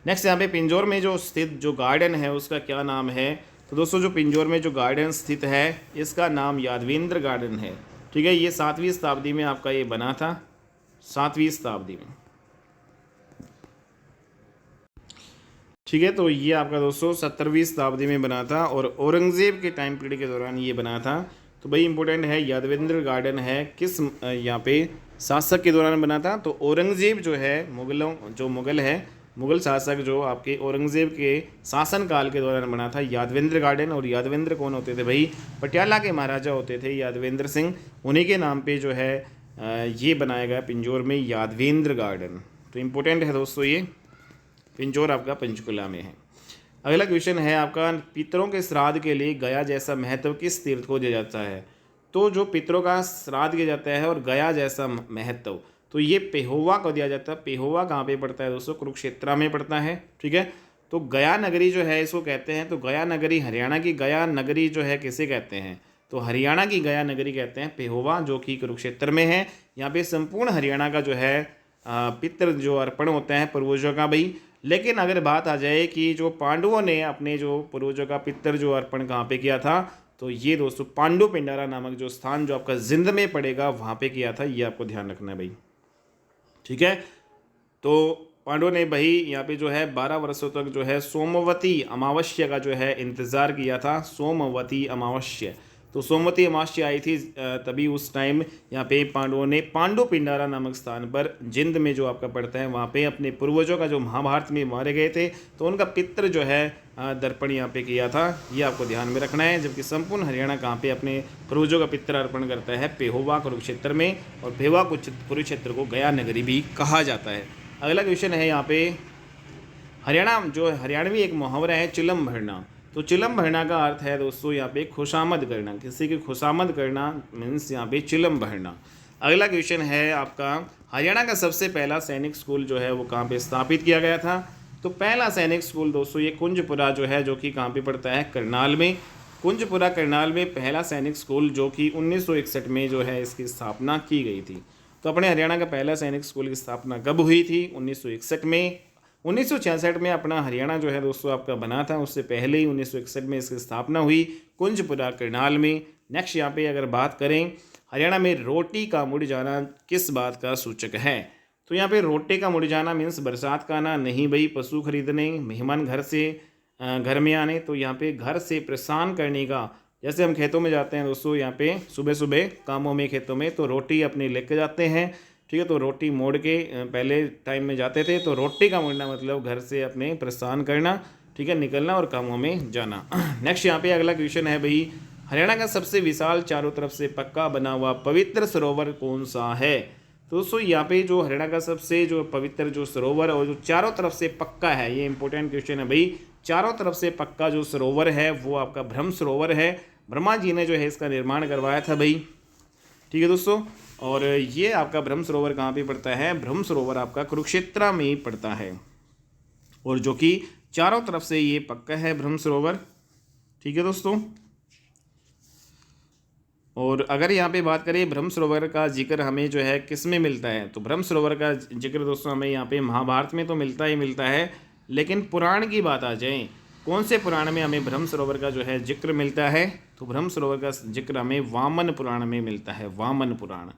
नेक्स्ट यहाँ पे पिंजौर में जो स्थित जो गार्डन है उसका क्या नाम है, तो दोस्तों जो पिंजौर में जो गार्डन स्थित है इसका नाम यादवेंद्र गार्डन है, ठीक है। ये 7वीं शताब्दी में आपका ये बना था, 7वीं शताब्दी में, ठीक है। तो ये आपका दोस्तों 17वीं शताब्दी में बना था और औरंगजेब के टाइम पीरियड के दौरान ये बना था। तो भाई इंपॉर्टेंट है, यादवेंद्र गार्डन है किस यहाँ पे शासक के दौरान बना था, तो औरंगजेब जो है मुगल शासक जो आपके औरंगजेब के शासनकाल के दौरान बना था यादवेंद्र गार्डन। और यादवेंद्र कौन होते थे भाई, पटियाला के महाराजा होते थे यादवेंद्र सिंह, उन्हीं के नाम पे जो है ये बनाया गया पिंजौर में यादवेंद्र गार्डन। तो इम्पोर्टेंट है दोस्तों, ये पिंजौर आपका पंचकुला में है। अगला क्वेश्चन है आपका, पितरों के श्राद्ध के लिए गया जैसा महत्व किस तीर्थ को दिया जाता है, तो जो पितरों का श्राद्ध किया जाता है और गया जैसा महत्व, तो ये पेहोवा को दिया जाता है। पेहोवा कहाँ पे पड़ता है दोस्तों, कुरुक्षेत्र में पड़ता है, ठीक है। तो गया नगरी जो है इसको कहते हैं, तो गया नगरी, हरियाणा की गया नगरी जो है किसे कहते हैं, तो हरियाणा की गया नगरी कहते हैं पेहोवा, जो कि कुरुक्षेत्र में है। यहाँ पे संपूर्ण हरियाणा का जो है पितृ जो अर्पण होता है पूर्वजों का भाई। लेकिन अगर बात आ जाए कि जो पांडवों ने अपने जो पूर्वजों का पितृ जो अर्पण कहाँ पे किया था, तो ये दोस्तों पांडु पिंडारा नामक जो स्थान जो आपका जिंद में पड़ेगा वहाँ पे किया था, ये आपको ध्यान रखना है भाई, ठीक है। तो पांडवों ने भाई यहाँ पे जो है 12 वर्षों तक जो है सोमवती अमावस्या का जो है इंतज़ार किया था, सोमवती अमावस्या। तो सोमवती अमावस्या आई थी तभी उस टाइम यहाँ पे पांडवों ने पांडु पिंडारा नामक स्थान पर जिंद में जो आपका पड़ता है वहाँ पे अपने पूर्वजों का जो महाभारत में मारे गए थे तो उनका पितृ जो है दर्पण यहाँ पे किया था, ये आपको ध्यान में रखना है। जबकि संपूर्ण हरियाणा कहाँ पे अपने पूर्वजों का पितृ अर्पण करता है, पेहोवा कुरुक्षेत्र में, और पेहोवा कुरुक्षेत्र को गया नगरी भी कहा जाता है। अगला क्वेश्चन है यहाँ पे, हरियाणा जो हरियाणवी एक मुहावरा है चिलम भरना, तो तो चिलम भरना का अर्थ है दोस्तों यहाँ पे खुशामद करना, किसी की खुशामद करना मीन्स यहाँ पे चिलम भरना। अगला क्वेश्चन है आपका, हरियाणा का सबसे पहला सैनिक स्कूल जो है वो कहाँ पे स्थापित किया गया था? तो पहला सैनिक स्कूल दोस्तों ये कुंजपुरा जो है, जो कि कहाँ पे पड़ता है? करनाल में। कुंजपुरा करनाल में पहला सैनिक स्कूल जो कि 1961 में जो है इसकी स्थापना की गई थी। तो अपने हरियाणा का पहला सैनिक स्कूल की स्थापना कब हुई थी? 1961 में। 1966 में अपना हरियाणा जो है दोस्तों आपका बना था, उससे पहले ही 1961 में इसकी स्थापना हुई कुंजपुरा करनाल में। नेक्स्ट यहाँ पे अगर बात करें, हरियाणा में रोटी का मुड़ जाना किस बात का सूचक है? तो यहाँ पे रोटी का मुड़ जाना मीन्स बरसात का आना नहीं भाई, पशु खरीदने, मेहमान घर में आने। तो यहाँ पे घर से प्रस्थान करने का, जैसे हम खेतों में जाते हैं दोस्तों, यहाँ पे सुबह सुबह कामों में खेतों में तो रोटी अपनी लेके जाते हैं, ठीक है। तो रोटी मोड़ के पहले टाइम में जाते थे, तो रोटी का मुड़ना मतलब घर से अपने प्रस्थान करना, ठीक है, निकलना और कामों में जाना। नेक्स्ट यहाँ पे अगला क्वेश्चन है भाई, हरियाणा का सबसे विशाल चारों तरफ से पक्का बना हुआ पवित्र सरोवर कौन सा है? तो दोस्तों यहाँ पे जो हरियाणा का सबसे जो पवित्र जो सरोवर और जो चारों तरफ से पक्का है, ये इंपॉर्टेंट क्वेश्चन है भाई। चारों तरफ से पक्का जो सरोवर है वो आपका ब्रह्म सरोवर है। ब्रह्मा जी ने जो है इसका निर्माण करवाया था भाई, ठीक है दोस्तों। और ये आपका ब्रह्म सरोवर कहाँ पे पड़ता है? ब्रह्म सरोवर आपका कुरुक्षेत्र में ही पड़ता है, और जो कि चारों तरफ से ये पक्का है ब्रह्म सरोवर, ठीक है दोस्तों। और अगर यहाँ पे बात करें ब्रह्म सरोवर का जिक्र हमें जो है किस में मिलता है? तो ब्रह्म सरोवर का जिक्र दोस्तों हमें यहाँ पे महाभारत में तो मिलता ही मिलता है, लेकिन पुराण की बात आ जाए, कौन से पुराण में हमें ब्रह्म सरोवर का जो है जिक्र मिलता है? तो ब्रह्म सरोवर का जिक्र हमें वामन पुराण में मिलता है, वामन पुराण।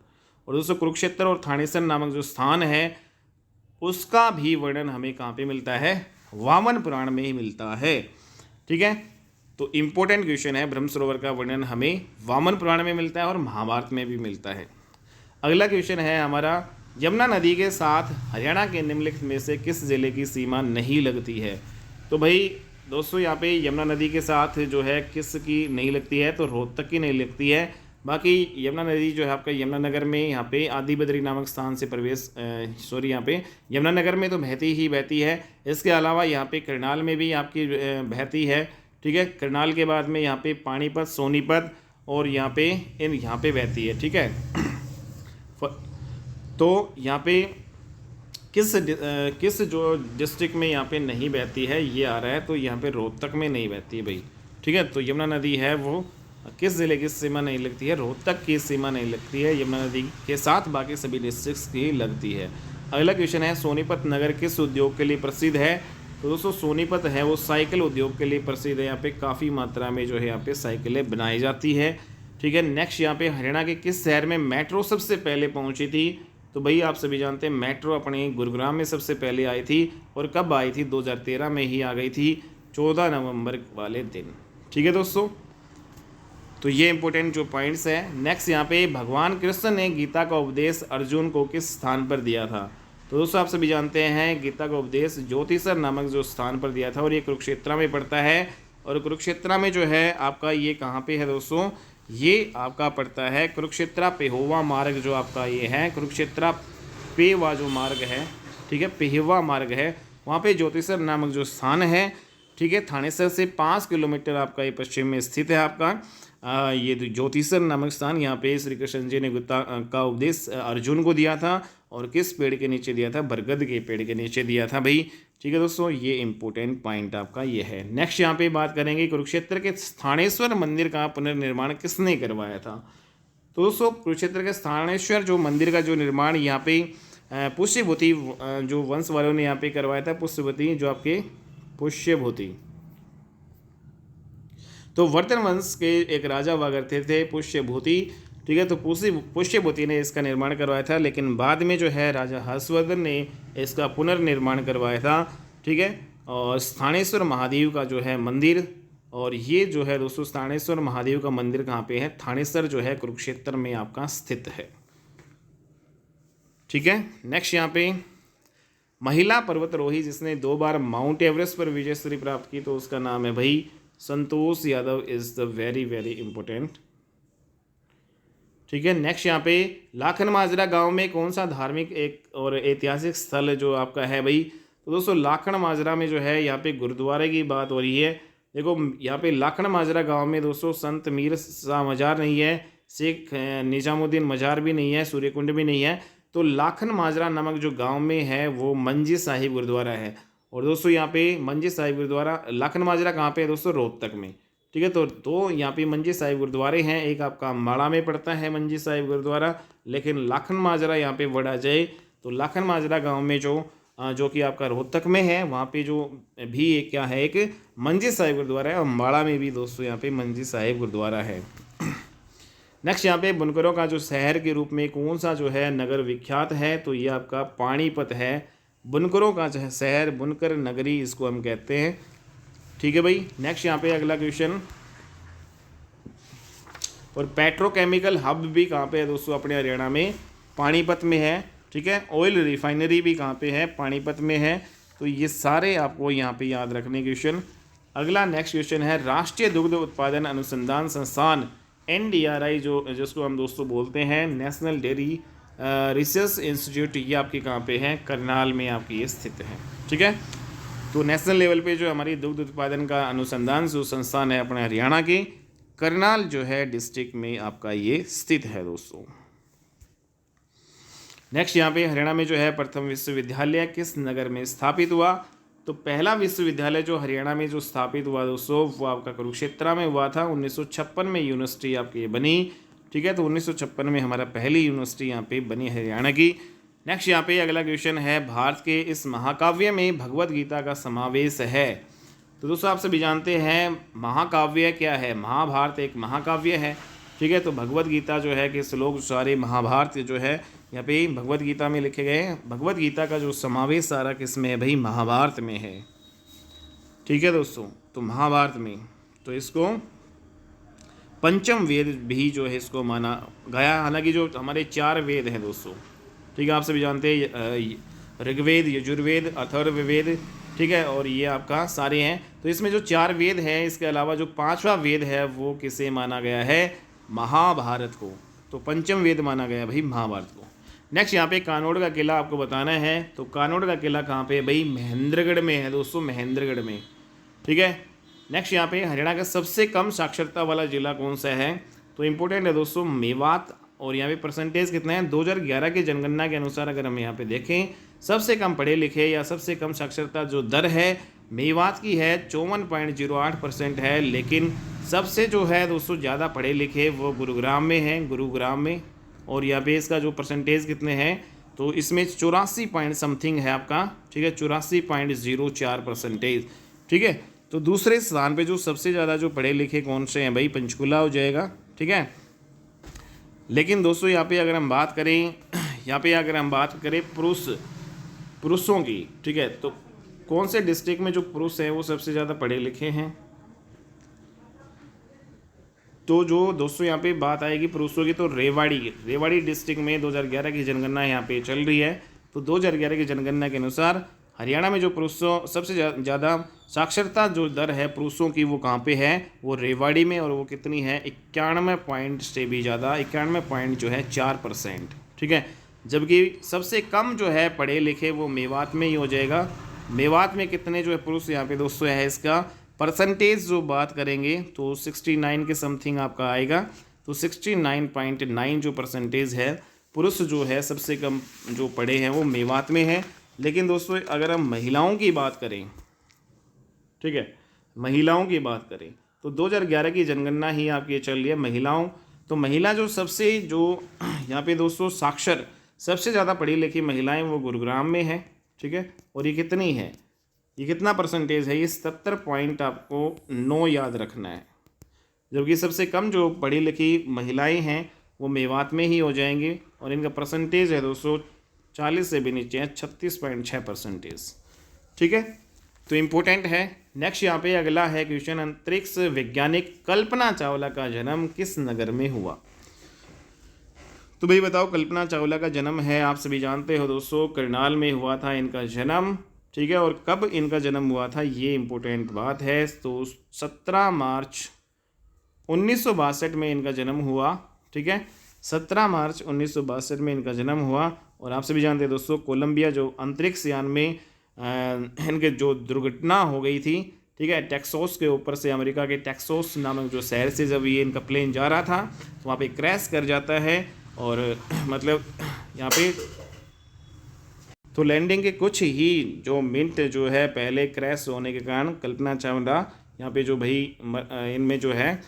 और दोस्तों कुरुक्षेत्र और थानेसर नामक जो स्थान है उसका भी वर्णन हमें कहाँ पे मिलता है? वामन पुराण में ही मिलता है, ठीक है। तो इम्पोर्टेंट क्वेश्चन है, ब्रह्म सरोवर का वर्णन हमें वामन पुराण में मिलता है और महाभारत में भी मिलता है। अगला क्वेश्चन है हमारा, यमुना नदी के साथ हरियाणा के निम्नलिखित में से किस जिले की सीमा नहीं लगती है? तो भाई दोस्तों यहाँ पे यमुना नदी के साथ जो है किस की नहीं लगती है? तो रोहतक की नहीं लगती है। बाकी यमुना नदी जो है आपका यमुनानगर में यहाँ पे आदि बद्री नामक स्थान से यहाँ पे यमुनानगर में तो बहती ही बहती है। इसके अलावा यहाँ पे करनाल में भी आपकी बहती है, ठीक है। करनाल के बाद में यहाँ पे पानीपत, सोनीपत और यहाँ पे बहती है, ठीक है। तो यहाँ पे किस जो डिस्ट्रिक्ट में यहाँ पे नहीं बहती है ये आ रहा है, तो यहाँ पे रोहतक में नहीं बहती है भाई, ठीक है। तो यमुना नदी है वो किस ज़िले की सीमा नहीं लगती है? रोहतक की सीमा नहीं लगती है, यमुना नदी के साथ बाकी सभी डिस्ट्रिक्ट्स की लगती है। अगला क्वेश्चन है, सोनीपत नगर किस उद्योग के लिए प्रसिद्ध है? तो दोस्तों सोनीपत है वो साइकिल उद्योग के लिए प्रसिद्ध है। यहाँ पे काफ़ी मात्रा में जो है यहाँ पे साइकिलें बनाई जाती है, ठीक है। नेक्स्ट यहाँ पे हरियाणा के किस शहर में मेट्रो सबसे पहले पहुँची थी? तो भाई आप सभी जानते हैं मेट्रो अपने गुरुग्राम में सबसे पहले आई थी, और कब आई थी? 2013 में ही आ गई थी, 14 नवंबर वाले दिन, ठीक है दोस्तों। तो ये इंपॉर्टेंट जो पॉइंट्स है। नेक्स्ट यहाँ पे भगवान कृष्ण ने गीता का उपदेश अर्जुन को किस स्थान पर दिया था? तो दोस्तों आप सभी जानते हैं गीता का उपदेश ज्योतिषर नामक जो स्थान पर दिया था, और ये कुरुक्षेत्र में पड़ता है। और कुरुक्षेत्र में जो है आपका ये कहाँ पे है दोस्तों? ये आपका पड़ता है कुरुक्षेत्र पेहोवा मार्ग, जो आपका ये है कुरुक्षेत्र पेवा जो मार्ग है, ठीक है, पेहवा मार्ग है, वहाँ पे ज्योतिषर नामक जो स्थान है, ठीक है। थानेसर से 5 किलोमीटर आपका ये पश्चिम में स्थित है आपका ये ज्योतिषर नामक स्थान। यहाँ पे श्री कृष्ण जी ने गीता का उपदेश अर्जुन को दिया था, और किस पेड़ के नीचे दिया था? बरगद के पेड़ के नीचे दिया था भाई, ठीक है दोस्तों। ये इंपॉर्टेंट पॉइंट आपका ये है। नेक्स्ट यहाँ पे बात करेंगे कुरुक्षेत्र के स्थानेश्वर मंदिर का पुनर्निर्माण किसने करवाया था? तो दोस्तों कुरुक्षेत्र के स्थानेश्वर जो मंदिर का जो निर्माण यहाँ पे पुष्यभूति जो वंश वालों ने यहाँ पे करवाया था, पुष्यभूति जो आपके पुष्यभूति, तो वर्धन वंश के एक राजा हुआ करते थे पुष्यभूति, ठीक है। तो पुष्यभूति ने इसका निर्माण करवाया था, लेकिन बाद में जो है राजा हर्षवर्धन ने इसका पुनर्निर्माण करवाया था, ठीक है। और स्थानेश्वर महादेव का जो है मंदिर, और ये जो है दोस्तों स्थानेश्वर महादेव का मंदिर कहाँ पे है? थानेसर जो है कुरुक्षेत्र में आपका स्थित है, ठीक है। नेक्स्ट यहाँ पे महिला पर्वतारोही जिसने 2 बार माउंट एवरेस्ट पर विजयश्री प्राप्त की, तो उसका नाम है भाई Santosh Yadav is the very very important, ठीक है। नेक्स्ट यहाँ पे लाखन माजरा गांव में कौन सा धार्मिक एक और ऐतिहासिक स्थल जो आपका है भाई? तो दोस्तों लाखन माजरा में जो है यहाँ पे गुरुद्वारे की बात हो रही है, देखो यहाँ पे लाखन माजरा गांव में दोस्तों संत मीर शाह मजार नहीं है, शेख निजामुद्दीन मजार भी नहीं है, सूर्यकुंड भी नहीं है। तो लाखन माजरा नामक जो गांव में है वो मंजी साहिब गुरुद्वारा है। और दोस्तों यहाँ पे मंजी साहिब गुरुद्वारा, लाखन माजरा कहाँ पे है दोस्तों? रोहतक में। ठीक है, तो यहाँ पे मंजी साहिब गुरुद्वारे हैं। एक आपका अम्बाड़ा में पड़ता है मंजी साहिब गुरुद्वारा, लेकिन लाखन माजरा यहाँ पे बढ़ा जाए तो लाखन माजरा गाँव में जो कि आपका रोहतक में है, वहाँ पे जो भी एक क्या है, एक मंजी साहिब गुरुद्वारा है। और अम्बाड़ा में भी दोस्तों यहाँ पे मंजी साहिब गुरुद्वारा है। नेक्स्ट यहाँ पे बुनकरों का जो शहर के रूप में कौन सा जो है नगर विख्यात है? तो ये आपका पानीपत है। बुनकरों का शहर, बुनकर नगरी इसको हम कहते हैं। ठीक है भाई। नेक्स्ट यहाँ पे अगला क्वेश्चन, और पेट्रोकेमिकल हब भी कहाँ पे है दोस्तों? अपने हरियाणा में पानीपत में है। ठीक है, ऑयल रिफाइनरी भी कहाँ पे है? पानीपत में है। तो ये सारे आपको यहाँ पे याद रखने क्वेश्चन। अगला नेक्स्ट क्वेश्चन है, राष्ट्रीय दुग्ध उत्पादन अनुसंधान संस्थान NDRI जिसको हम दोस्तों बोलते हैं नेशनल डेयरी रिसर्च इंस्टीट्यूट, ये आपके कहाँ पे है? करनाल में आपकी ये स्थित है। ठीक है, तो नेशनल लेवल पे जो हमारी दुग्ध उत्पादन का अनुसंधान जो संस्थान है अपने हरियाणा के करनाल जो है डिस्ट्रिक्ट में आपका ये स्थित है दोस्तों। नेक्स्ट यहाँ पे हरियाणा में जो है प्रथम विश्वविद्यालय किस नगर में स्थापित हुआ? तो पहला विश्वविद्यालय जो हरियाणा में जो स्थापित हुआ दोस्तों वो आपका कुरुक्षेत्र में हुआ था। 1956 में यूनिवर्सिटी आपकी बनी। ठीक है, तो 1956 में हमारा पहली यूनिवर्सिटी यहाँ पे बनी हरियाणा की। नेक्स्ट यहाँ पे अगला क्वेश्चन है, भारत के इस महाकाव्य में भगवत गीता का समावेश है? तो दोस्तों आप सभी जानते हैं महाकाव्य क्या है? महाभारत एक महाकाव्य है। ठीक है, तो भगवत गीता जो है कि श्लोक सारे महाभारत जो है यहाँ पे भगवत गीता में लिखे गए हैं। भगवत गीता का जो समावेश सारा किस में है भाई? महाभारत में है। ठीक है दोस्तों, तो महाभारत में तो इसको पंचम वेद भी जो है इसको माना गया। हालांकि जो हमारे 4 वेद हैं दोस्तों, ठीक है, आप सभी जानते हैं ऋग्वेद, यजुर्वेद, अथर्ववेद, ठीक है, और ये आपका सारे हैं। तो इसमें जो 4 वेद हैं, इसके अलावा जो 5वां वेद है वो किसे माना गया है? महाभारत को। तो पंचम वेद माना गया भाई महाभारत को। नेक्स्ट यहाँ पे कानोड़ का किला आपको बताना है। तो कानोड़ का किला कहाँ पे है भाई? महेंद्रगढ़ में है दोस्तों, महेंद्रगढ़ में। ठीक है, नेक्स्ट यहाँ पे हरियाणा का सबसे कम साक्षरता वाला जिला कौन सा है? तो इम्पोर्टेंट है दोस्तों मेवात। और यहाँ पे परसेंटेज कितना है? 2011 की जनगणना के अनुसार अगर हम यहाँ पे देखें, सबसे कम पढ़े लिखे या सबसे कम साक्षरता जो दर है मेवात की है 54.08% है। लेकिन सबसे जो है दोस्तों ज़्यादा पढ़े लिखे वो गुरुग्राम में हैं, गुरुग्राम में। और यहाँ पे इसका जो परसेंटेज कितने हैं? तो इसमें 84 पॉइंट समथिंग है आपका। ठीक है, 84.04%। ठीक है, तो दूसरे स्थान पे जो सबसे ज़्यादा जो पढ़े लिखे कौन से हैं भाई? पंचकुला हो जाएगा। ठीक है, लेकिन दोस्तों यहाँ पे अगर हम बात करें पुरुषों की, ठीक है, तो कौन से डिस्ट्रिक्ट में जो पुरुष हैं वो सबसे ज़्यादा पढ़े लिखे हैं? तो जो दोस्तों यहाँ पे बात आएगी पुरुषों की, तो रेवाड़ी डिस्ट्रिक्ट में 2011 की जनगणना यहाँ पे चल रही है। तो 2011 की जनगणना के अनुसार हरियाणा में जो पुरुषों सबसे ज़्यादा साक्षरता जो दर है पुरुषों की वो कहाँ पे है? वो रेवाड़ी में। और वो कितनी है? 91 पॉइंट से भी ज़्यादा, 91 पॉइंट जो है 4%। ठीक है, जबकि सबसे कम जो है पढ़े लिखे वो मेवात में ही हो जाएगा। मेवात में कितने जो है पुरुष यहाँ पे दोस्तों है? इसका परसेंटेज जो बात करेंगे तो 69 के समथिंग आपका आएगा। तो 69.9 जो परसेंटेज है पुरुष जो है सबसे कम जो पढ़े हैं वो मेवात में है। लेकिन दोस्तों अगर हम महिलाओं की बात करें, ठीक है, महिलाओं की बात करें तो 2011 की जनगणना ही आपकी चल रही है महिलाओं। तो महिला जो सबसे जो यहाँ पे दोस्तों साक्षर सबसे ज़्यादा पढ़ी लिखी महिलाएं वो गुरुग्राम में है। ठीक है, और ये कितनी है? ये कितना परसेंटेज है? ये 70 पॉइंट आपको 9 याद रखना है। जबकि सबसे कम जो पढ़ी लिखी महिलाएं हैं वो मेवात में ही हो जाएंगे। और इनका परसेंटेज है दोस्तों 40 से भी नीचे है, 36.6%। ठीक है, तो इम्पोर्टेंट है। नेक्स्ट यहाँ पे अगला है क्वेश्चन, अंतरिक्ष वैज्ञानिक कल्पना चावला का जन्म किस नगर में हुआ? तो भाई बताओ, कल्पना चावला का जन्म है आप सभी जानते हो दोस्तों करनाल में हुआ था इनका जन्म। ठीक है, और कब इनका जन्म हुआ था ये इम्पोर्टेंट बात है। तो 17 मार्च 1962 में इनका जन्म हुआ। ठीक है, 17 मार्च 1962 में इनका जन्म हुआ। और आप सभी जानते हैं दोस्तों कोलंबिया जो अंतरिक्ष यान में इनके जो दुर्घटना हो गई थी, ठीक है। टेक्सास के ऊपर से, अमेरिका के टेक्सास नामक जो शहर से जब ये इनका प्लेन जा रहा था तो वहाँ पे क्रैश कर जाता है और मतलब यहाँ पे तो लैंडिंग के कुछ ही जो मिनट जो है पहले क्रैश होने के कारण कल्पना चावला यहाँ पे जो भाई इनमें जो है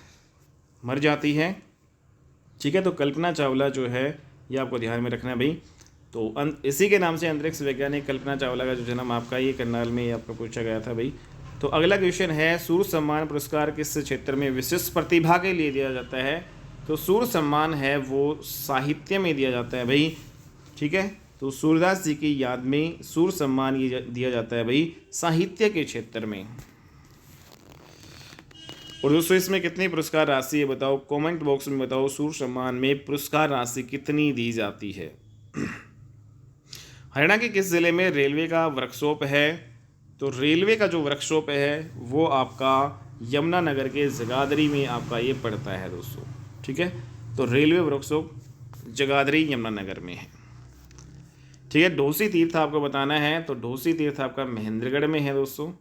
मर जाती है। ठीक है, तो कल्पना चावला जो है ये आपको ध्यान में रखना है भाई। तो इसी के नाम से अंतरिक्ष वैज्ञानिक कल्पना चावला का जो जन्म आपका ये करनाल में आपका पूछा गया था भाई। तो अगला क्वेश्चन है, सूर्य सम्मान पुरस्कार किस क्षेत्र में विशिष्ट प्रतिभा के लिए दिया जाता है? तो सूर्य सम्मान है वो साहित्य में दिया जाता है भाई। ठीक है, तो सूरदास जी की याद में सूर्य सम्मान ये दिया जाता है भाई साहित्य के क्षेत्र में। और दोस्तों इसमें कितनी पुरस्कार राशि है बताओ, कमेंट बॉक्स में बताओ। सूर्य सम्मान में पुरस्कार राशि कितनी दी जाती है? हरियाणा के किस जिले में रेलवे का वर्कशॉप है? तो रेलवे का जो वर्कशॉप है वो आपका यमुनानगर के जगाधरी में आपका ये पड़ता है दोस्तों। ठीक है, तो रेलवे वर्कशॉप जगाधरी यमुनानगर में है। ठीक है, ढोसी तीर्थ आपको बताना है, तो ढोसी तीर्थ आपका महेंद्रगढ़ में है दोस्तों।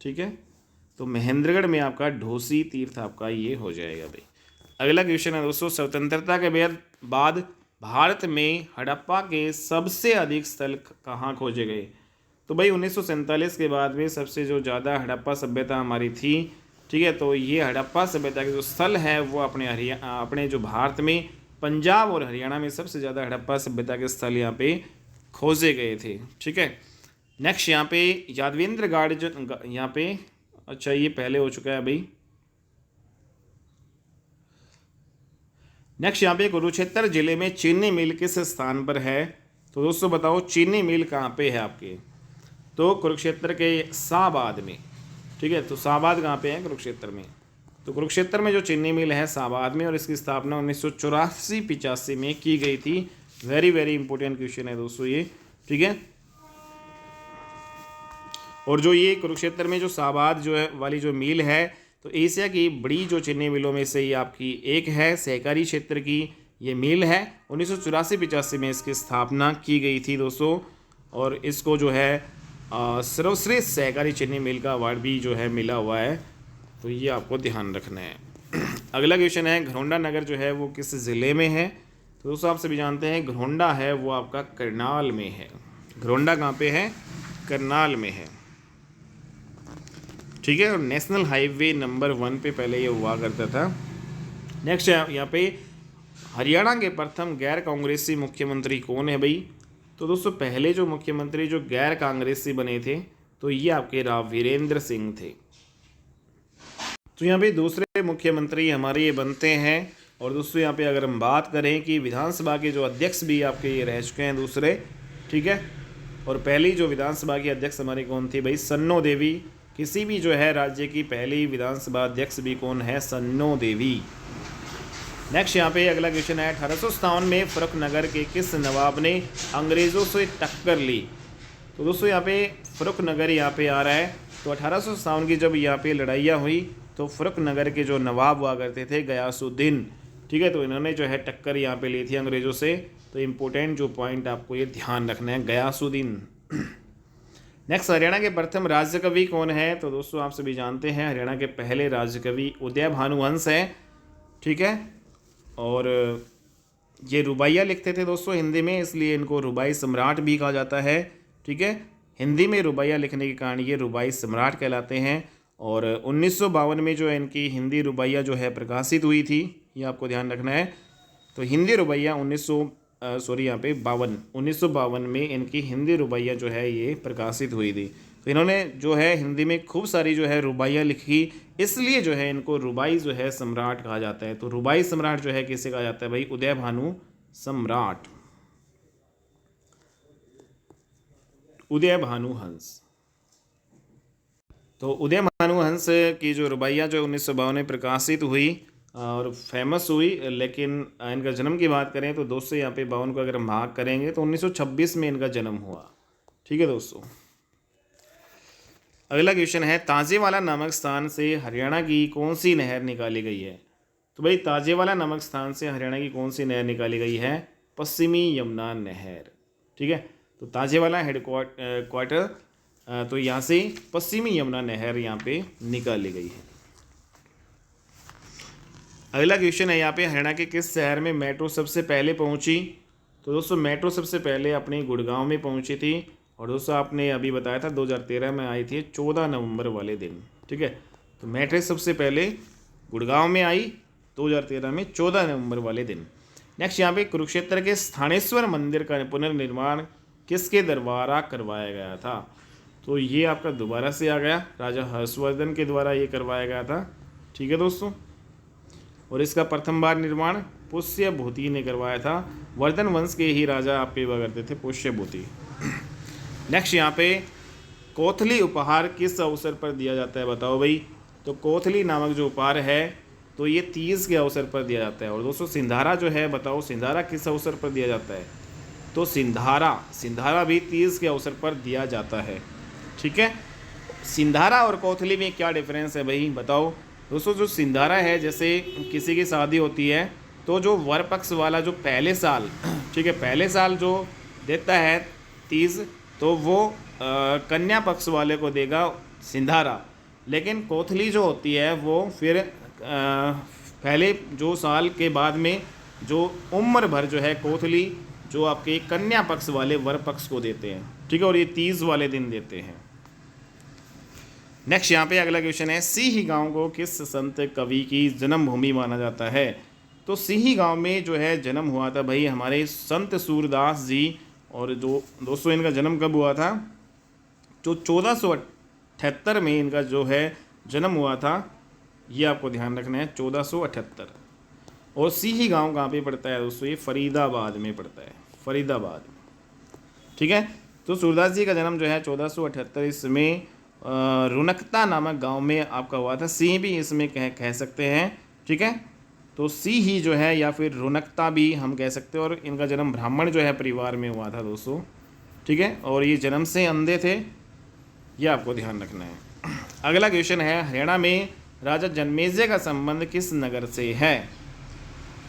ठीक है, तो महेंद्रगढ़ में आपका ढोसी तीर्थ आपका ये हो जाएगा भाई। अगला क्वेश्चन है दोस्तों, स्वतंत्रता के बाद भारत में हड़प्पा के सबसे अधिक स्थल कहाँ खोजे गए? तो भाई 1947 के बाद में सबसे जो ज़्यादा हड़प्पा सभ्यता हमारी थी। ठीक है, तो ये हड़प्पा सभ्यता के जो स्थल है वो अपने जो भारत में पंजाब और हरियाणा में सबसे ज़्यादा हड़प्पा सभ्यता के स्थल यहाँ पे खोजे गए थे। ठीक है, नेक्स्ट यहाँ पे यादवेंद्र गार्डन यहाँ पे, अच्छा ये पहले हो चुका है भाई। नेक्स्ट यहाँ पे कुरुक्षेत्र जिले में चीनी मिल किस स्थान पर है? तो दोस्तों बताओ चीनी मिल कहाँ पे है आपके? तो कुरुक्षेत्र के शाहबाद में। ठीक है, तो शाहबाद कहाँ पे है? कुरुक्षेत्र में। तो कुरुक्षेत्र में जो चीनी मिल है शाहबाद में, और इसकी स्थापना 1984-85 में की गई थी। वेरी वेरी इंपॉर्टेंट क्वेश्चन है दोस्तों ये। ठीक है, और जो ये कुरुक्षेत्र में जो शाहबाद जो है वाली जो मिल है तो एशिया की बड़ी जो चीनी मिलों में से ये आपकी एक है, सहकारी क्षेत्र की ये मिल है। 1984-85 में इसकी स्थापना की गई थी दोस्तों, और इसको जो है सर्वश्रेष्ठ सहकारी चीनी मिल का अवार्ड भी जो है मिला हुआ है, तो ये आपको ध्यान रखना है। अगला क्वेश्चन है, घरौंडा नगर जो है वो किस ज़िले में है? तो दोस्तों आप सभी जानते हैं घरौंडा है वो आपका करनाल में है। घरौंडा कहाँ पे है? करनाल में है। ठीक है, और नेशनल हाईवे नंबर 1 पे पहले ये हुआ करता था। नेक्स्ट यहाँ पे हरियाणा के प्रथम गैर कांग्रेसी मुख्यमंत्री कौन है भाई? तो दोस्तों पहले जो मुख्यमंत्री जो गैर कांग्रेसी बने थे तो ये आपके राव वीरेंद्र सिंह थे। तो यहाँ पे दूसरे मुख्यमंत्री हमारे ये बनते हैं। और दोस्तों यहाँ पे अगर हम बात करें कि विधानसभा के जो अध्यक्ष भी आपके ये रह चुके हैं दूसरे। ठीक है, और पहली जो विधानसभा की अध्यक्ष हमारी कौन थी भाई? सन्नो देवी। किसी भी जो है राज्य की पहली विधानसभा अध्यक्ष भी कौन है? सन्नो देवी। नेक्स्ट यहाँ पे अगला क्वेश्चन है, 1857 में फर्रुखनगर के किस नवाब ने अंग्रेज़ों से टक्कर ली? तो दोस्तों यहाँ पे फर्रुखनगर यहाँ पे आ रहा है। तो 1857 की जब यहाँ पे लड़ाइयाँ हुई तो फर्रुखनगर के जो नवाब हुआ करते थे गयासुद्दीन। ठीक है, तो इन्होंने जो है टक्कर यहाँ पे ली थी अंग्रेज़ों से। तो इम्पोर्टेंट जो पॉइंट आपको ये ध्यान रखना है, गयासुद्दीन। नेक्स्ट, हरियाणा के प्रथम राज्य कवि कौन है? तो दोस्तों आप सभी जानते हैं हरियाणा के पहले राज्य कवि उदय भानुवंश हैं। ठीक है, और ये रुबाइयाँ लिखते थे दोस्तों हिंदी में, इसलिए इनको रुबाई सम्राट भी कहा जाता है। ठीक है, हिंदी में रुबाइयाँ लिखने के कारण ये रुबाई सम्राट कहलाते हैं। और 1952 में जो है इनकी हिंदी रुबाइयाँ जो है प्रकाशित हुई थी, ये आपको ध्यान रखना है। तो हिंदी रुबाइयाँ 1952 में इनकी हिंदी रुबाइयाँ जो है ये प्रकाशित हुई थी। तो इन्होंने जो है हिंदी में खूब सारी जो है रुबाइयाँ लिखी, इसलिए जो है इनको रुबाई जो है सम्राट कहा जाता है। तो रुबाई सम्राट जो है किसे कहा जाता है भाई? उदय भानु सम्राट, उदय भानुहंस। तो उदय भानुहंस की जो रुबाइयाँ जो 1952 में प्रकाशित हुई और फेमस हुई, लेकिन इनका जन्म की बात करें तो दोस्तों यहाँ पे 52 को अगर हम भाग करेंगे तो 1926 में इनका जन्म हुआ। ठीक है दोस्तों, अगला क्वेश्चन है, ताजेवाला नामक स्थान से हरियाणा की कौन सी नहर निकाली गई है? तो भाई ताजेवाला नामक स्थान से हरियाणा की कौन सी नहर निकाली गई है? पश्चिमी यमुना नहर। ठीक है, तो ताजेवाला हेड क्वार्टर तो यहाँ से पश्चिमी यमुना नहर यहाँ पे निकाली गई है। अगला क्वेश्चन है यहाँ पे, हरियाणा के किस शहर में मेट्रो सबसे पहले पहुँची? तो दोस्तों मेट्रो सबसे पहले अपने गुड़गांव में पहुँची थी, और दोस्तों आपने अभी बताया था 2013 में आई थी 14 नवंबर वाले दिन। ठीक है, तो मेट्रो सबसे पहले गुड़गांव में आई 2013 में 14 नवंबर वाले दिन। नेक्स्ट यहाँ पे, कुरुक्षेत्र के स्थानेश्वर मंदिर का पुनर्निर्माण किसके द्वारा करवाया गया था? तो ये आपका दोबारा से आ गया, राजा हर्षवर्धन के द्वारा ये करवाया गया था। ठीक है दोस्तों, और इसका प्रथम बार निर्माण पुष्यभूति ने करवाया था। वर्धन वंश के ही राजा आपके हुआ करते थे पुष्यभूति। नेक्स्ट यहाँ पे, कोथली उपहार किस अवसर पर दिया जाता है? बताओ भाई। तो कोथली नामक जो उपहार है तो ये तीज के अवसर पर दिया जाता है। और दोस्तों सिंधारा जो है, बताओ सिंधारा किस अवसर पर दिया जाता है? तो सिंधारा भी तीज के अवसर पर दिया जाता है। ठीक है, सिंधारा और कोथली में क्या डिफरेंस है भाई, बताओ। दोस्तों जो सिंधारा है, जैसे किसी की शादी होती है तो जो वर पक्ष वाला जो पहले साल, ठीक है, पहले साल जो देता है तीज, तो वो कन्या पक्ष वाले को देगा सिंधारा। लेकिन कोथली जो होती है वो फिर पहले जो साल के बाद में जो उम्र भर जो है कोथली जो आपके कन्या पक्ष वाले वर पक्ष को देते हैं। ठीक है, और ये तीज वाले दिन देते हैं। नेक्स्ट यहाँ पे अगला क्वेश्चन है, सीही गांव को किस संत कवि की जन्मभूमि माना जाता है? तो सीही गांव में जो है जन्म हुआ था भाई हमारे संत सूरदास जी। और जो दोस्तों इनका जन्म कब हुआ था? जो 1478 में इनका जो है जन्म हुआ था, ये आपको ध्यान रखना है, 1478। और सीही गांव कहाँ पे पड़ता है दोस्तों? ये फरीदाबाद में पड़ता है, फरीदाबाद। ठीक है, तो सूरदास जी का जन्म जो है 1478 इसमें रुनकता नामक गांव में आपका हुआ था। सिंह भी इसमें कह सकते हैं। ठीक है, तो सीही जो है या फिर रुनकता भी हम कह सकते हैं। और इनका जन्म ब्राह्मण जो है परिवार में हुआ था दोस्तों। ठीक है, और ये जन्म से अंधे थे, ये आपको ध्यान रखना है। अगला क्वेश्चन है, हरियाणा में राजा जन्मेजय का संबंध किस नगर से है?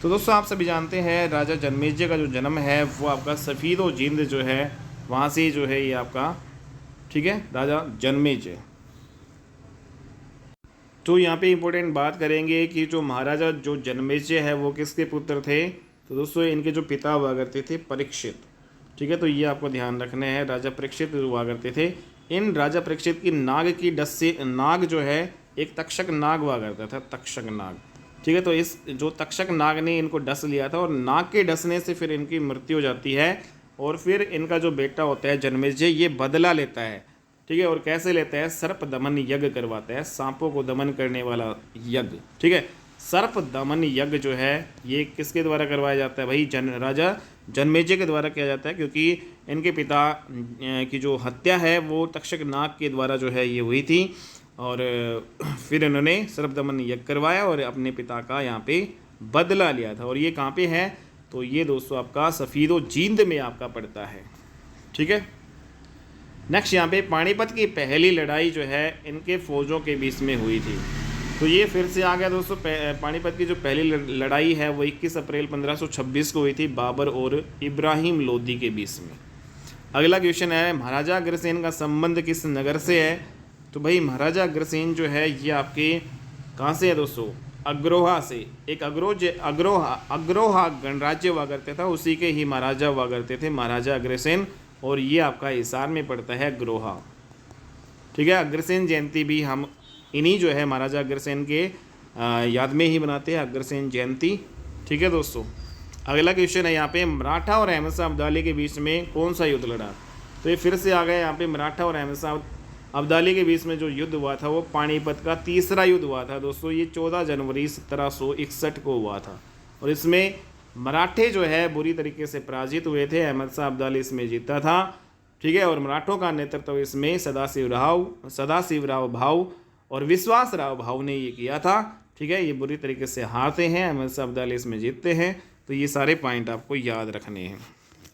तो दोस्तों आप सभी जानते हैं राजा जन्मेजय का जो जन्म है वो आपका सफ़ीदो जींद जो है वहाँ से जो है ये आपका, ठीक है, राजा जन्मेजय। तो यहाँ पे इम्पोर्टेंट बात करेंगे कि जो महाराजा जो जन्मेजय है वो किसके पुत्र थे? तो दोस्तों इनके जो पिता हुआ करते थे परीक्षित। ठीक है, तो ये आपको ध्यान रखना है, राजा परीक्षित हुआ करते थे। इन राजा परीक्षित की नाग की डस से, नाग जो है एक तक्षक नाग हुआ करता था, तक्षक नाग। ठीक है, तो इस जो तक्षक नाग ने इनको डस लिया था और नाग के डसने से फिर इनकी मृत्यु हो जाती है। और फिर इनका जो बेटा होता है जन्मेजय, ये बदला लेता है। ठीक है, और कैसे लेता है? सर्प दमन यज्ञ करवाता है, सांपों को दमन करने वाला यज्ञ। ठीक है, सर्प दमन यज्ञ जो है ये किसके द्वारा करवाया जाता है भाई? राजा जन्मेजय के द्वारा किया जाता है, क्योंकि इनके पिता की जो हत्या है वो तक्षक नाग के द्वारा जो है ये हुई थी। और फिर इन्होंने सर्प दमन यज्ञ करवाया और अपने पिता का यहाँ पे बदला लिया था। और ये कहाँ पे है? तो ये दोस्तों आपका सफ़ीदो जींद में आपका पड़ता है। ठीक है, नेक्स्ट यहाँ पे पानीपत की पहली लड़ाई जो है इनके फौजों के बीच में हुई थी। तो ये फिर से आ गया दोस्तों, पानीपत की जो पहली लड़ाई है वो 21 अप्रैल 1526 को हुई थी बाबर और इब्राहिम लोदी के बीच में। अगला क्वेश्चन है, महाराजा अग्रसेन का संबंध किस नगर से है? तो भाई महाराजा अग्रसेन जो है ये आपके कहाँ से है दोस्तों? अग्रोहा से। एक अग्रोहा गणराज्य हुआ करते था, उसी के ही महाराजा हुआ करते थे महाराजा अग्रसेन। और ये आपका हिसार में पड़ता है अग्रोहा। ठीक है, अग्रसेन जयंती भी हम इन्हीं जो है महाराजा अग्रसेन के याद में ही बनाते हैं, अग्रसेन जयंती। ठीक है दोस्तों, अगला क्वेश्चन है यहाँ पे, मराठा और अहमद शाह अब्दाली के बीच में कौन सा युद्ध लड़ा? तो ये फिर से आ गया यहाँ पे, मराठा और अहमद शाह अब्दाली के बीच में जो युद्ध हुआ था वो पानीपत का तीसरा युद्ध हुआ था दोस्तों। ये 14 जनवरी 1761 को हुआ था। और इसमें मराठे जो है बुरी तरीके से पराजित हुए थे, अहमद शाह अब्दाली इसमें जीता था। ठीक है, और मराठों का नेतृत्व इसमें सदाशिव राव भाऊ और विश्वास राव भाऊ ने ये किया था। ठीक है, ये बुरी तरीके से हारते हैं, अहमद शाह अब्दाली इसमें जीतते हैं। तो ये सारे पॉइंट आपको याद रखने हैं।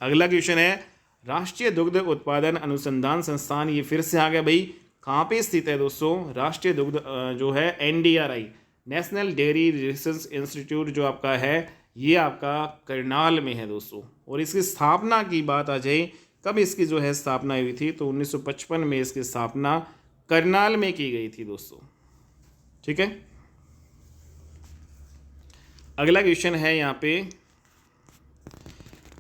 अगला क्वेश्चन है, राष्ट्रीय दुग्ध उत्पादन अनुसंधान संस्थान, ये फिर से आ गया भाई, कहाँ पे स्थित है दोस्तों? राष्ट्रीय दुग्ध जो है NDRI, national dairy research institute जो आपका है ये आपका करनाल में है दोस्तों। और इसकी स्थापना की बात आ जाए कब इसकी जो है स्थापना हुई थी? तो 1955 में इसकी स्थापना करनाल में की गई थी दोस्तों। ठीक है, अगला क्वेश्चन है यहाँ पे,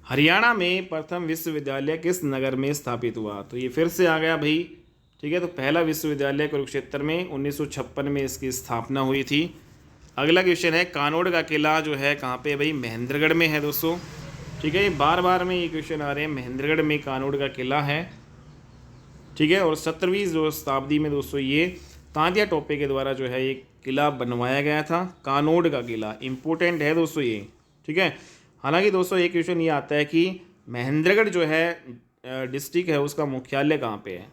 हरियाणा में प्रथम विश्वविद्यालय किस नगर में स्थापित हुआ? तो ये फिर से आ गया भाई। ठीक है, तो पहला विश्वविद्यालय कुरुक्षेत्र में 1956 में इसकी स्थापना हुई थी। अगला क्वेश्चन है, कानोड़ का किला जो है कहाँ पे भाई? महेंद्रगढ़ में है दोस्तों। ठीक है, ये बार बार में ये क्वेश्चन आ रहे हैं, महेंद्रगढ़ में कानोड़ का किला है। ठीक है, और 17वीं जो शताब्दी में दोस्तों ये तांतिया टोपे के द्वारा जो है ये किला बनवाया गया था, कानोड़ का किला। इंपॉर्टेंट है दोस्तों ये। ठीक है, हालांकि दोस्तों एक क्वेश्चन ये आता है कि महेंद्रगढ़ जो है डिस्ट्रिक्ट है उसका मुख्यालय कहाँ पे है?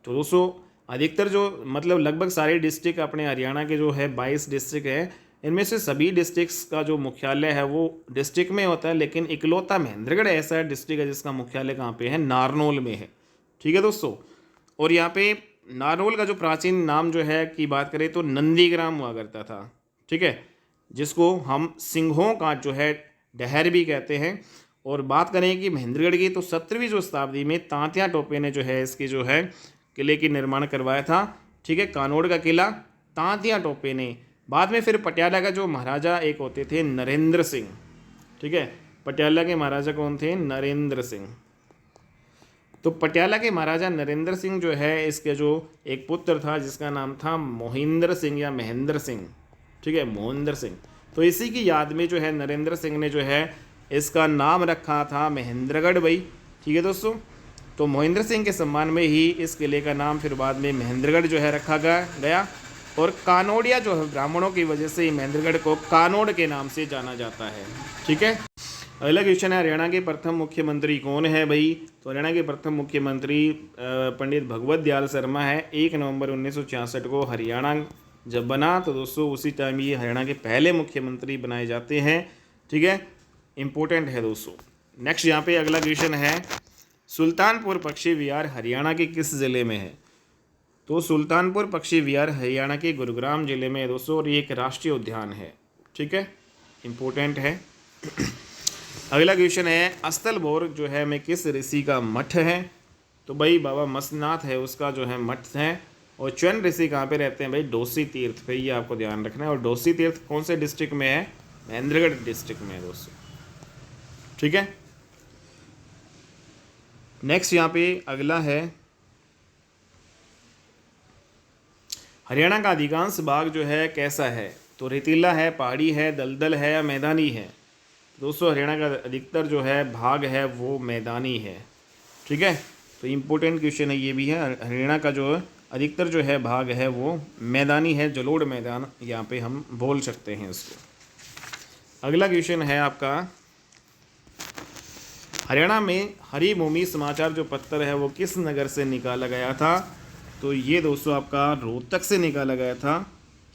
तो दोस्तों अधिकतर जो मतलब लगभग सारे डिस्ट्रिक्ट अपने हरियाणा के जो है 22 डिस्ट्रिक्ट है, इनमें से सभी डिस्ट्रिक्ट्स का जो मुख्यालय है वो डिस्ट्रिक्ट में होता है, लेकिन इकलौता महेंद्रगढ़ ऐसा डिस्ट्रिक्ट है जिसका मुख्यालय कहाँ पे है? नारनौल में है। ठीक है दोस्तों, और यहाँ पे नारनौल का जो प्राचीन नाम जो है की बात करें तो नंदीग्राम हुआ करता था। ठीक है, जिसको हम सिंहों का जो है डहर भी कहते हैं। और बात करें कि महेंद्रगढ़ की, तो 17वीं जो शताब्दी में तांतिया टोपे ने जो है इसकी जो है किले की निर्माण करवाया था। ठीक है, कानोड़ का किला तांतिया टोपे ने। बाद में फिर पटियाला का जो महाराजा एक होते थे नरेंद्र सिंह। ठीक है, पटियाला के महाराजा कौन थे? नरेंद्र सिंह। तो पटियाला के महाराजा नरेंद्र सिंह जो है इसके जो एक पुत्र था जिसका नाम था मोहिंद्र सिंह या महेंद्र सिंह। ठीक है, मोहिंद्र सिंह। तो इसी की याद में जो है नरेंद्र सिंह ने जो है इसका नाम रखा था महेंद्रगढ़ भाई। ठीक है दोस्तों, तो मोहिंद्र सिंह के सम्मान में ही इस किले का नाम फिर बाद में महेंद्रगढ़ जो है रखा गया। और कानोड़िया जो है ब्राह्मणों की वजह से महेंद्रगढ़ को कानोड़ के नाम से जाना जाता है। ठीक है, अगला क्वेश्चन है, हरियाणा के प्रथम मुख्यमंत्री कौन है भाई? तो हरियाणा के प्रथम मुख्यमंत्री पंडित भगवत दयाल शर्मा है। 1 नवंबर 1966 को हरियाणा जब बना तो दोस्तों उसी टाइम ये हरियाणा के पहले मुख्यमंत्री बनाए जाते हैं। ठीक है, इंपॉर्टेंट है दोस्तों। नेक्स्ट यहाँ पे अगला क्वेश्चन है, सुल्तानपुर पक्षी विहार हरियाणा के किस ज़िले में है? तो सुल्तानपुर पक्षी विहार हरियाणा के गुरुग्राम जिले में है दोस्तों, और ये एक राष्ट्रीय उद्यान है। ठीक है, इंपॉर्टेंट है। अगला क्वेश्चन है, अस्तलबोर जो है में किस ऋषि का मठ है? तो भाई बाबा मस्तनाथ है उसका जो है मठ है। और च्वन ऋषि कहाँ पे रहते हैं भाई? डोसी तीर्थ पे, ये आपको ध्यान रखना है। और डोसी तीर्थ कौन से डिस्ट्रिक्ट में है? महेंद्रगढ़ डिस्ट्रिक्ट में है दोस्तों। ठीक है, नेक्स्ट यहाँ पे अगला है, हरियाणा का अधिकांश भाग जो है कैसा है? तो रेतीला है, पहाड़ी है, दलदल है या मैदानी है? दोस्तों हरियाणा का अधिकतर जो है भाग है वो मैदानी है। ठीक है, तो इम्पोर्टेंट क्वेश्चन है ये भी है। हरियाणा का जो अधिकतर जो है भाग है वो मैदानी है, जलोढ़ मैदान यहाँ पे हम बोल सकते हैं इसको। अगला क्वेश्चन है आपका, हरियाणा में हरी भूमि समाचार जो पत्र है वो किस नगर से निकाला गया था? तो ये दोस्तों आपका रोहतक से निकाला गया था।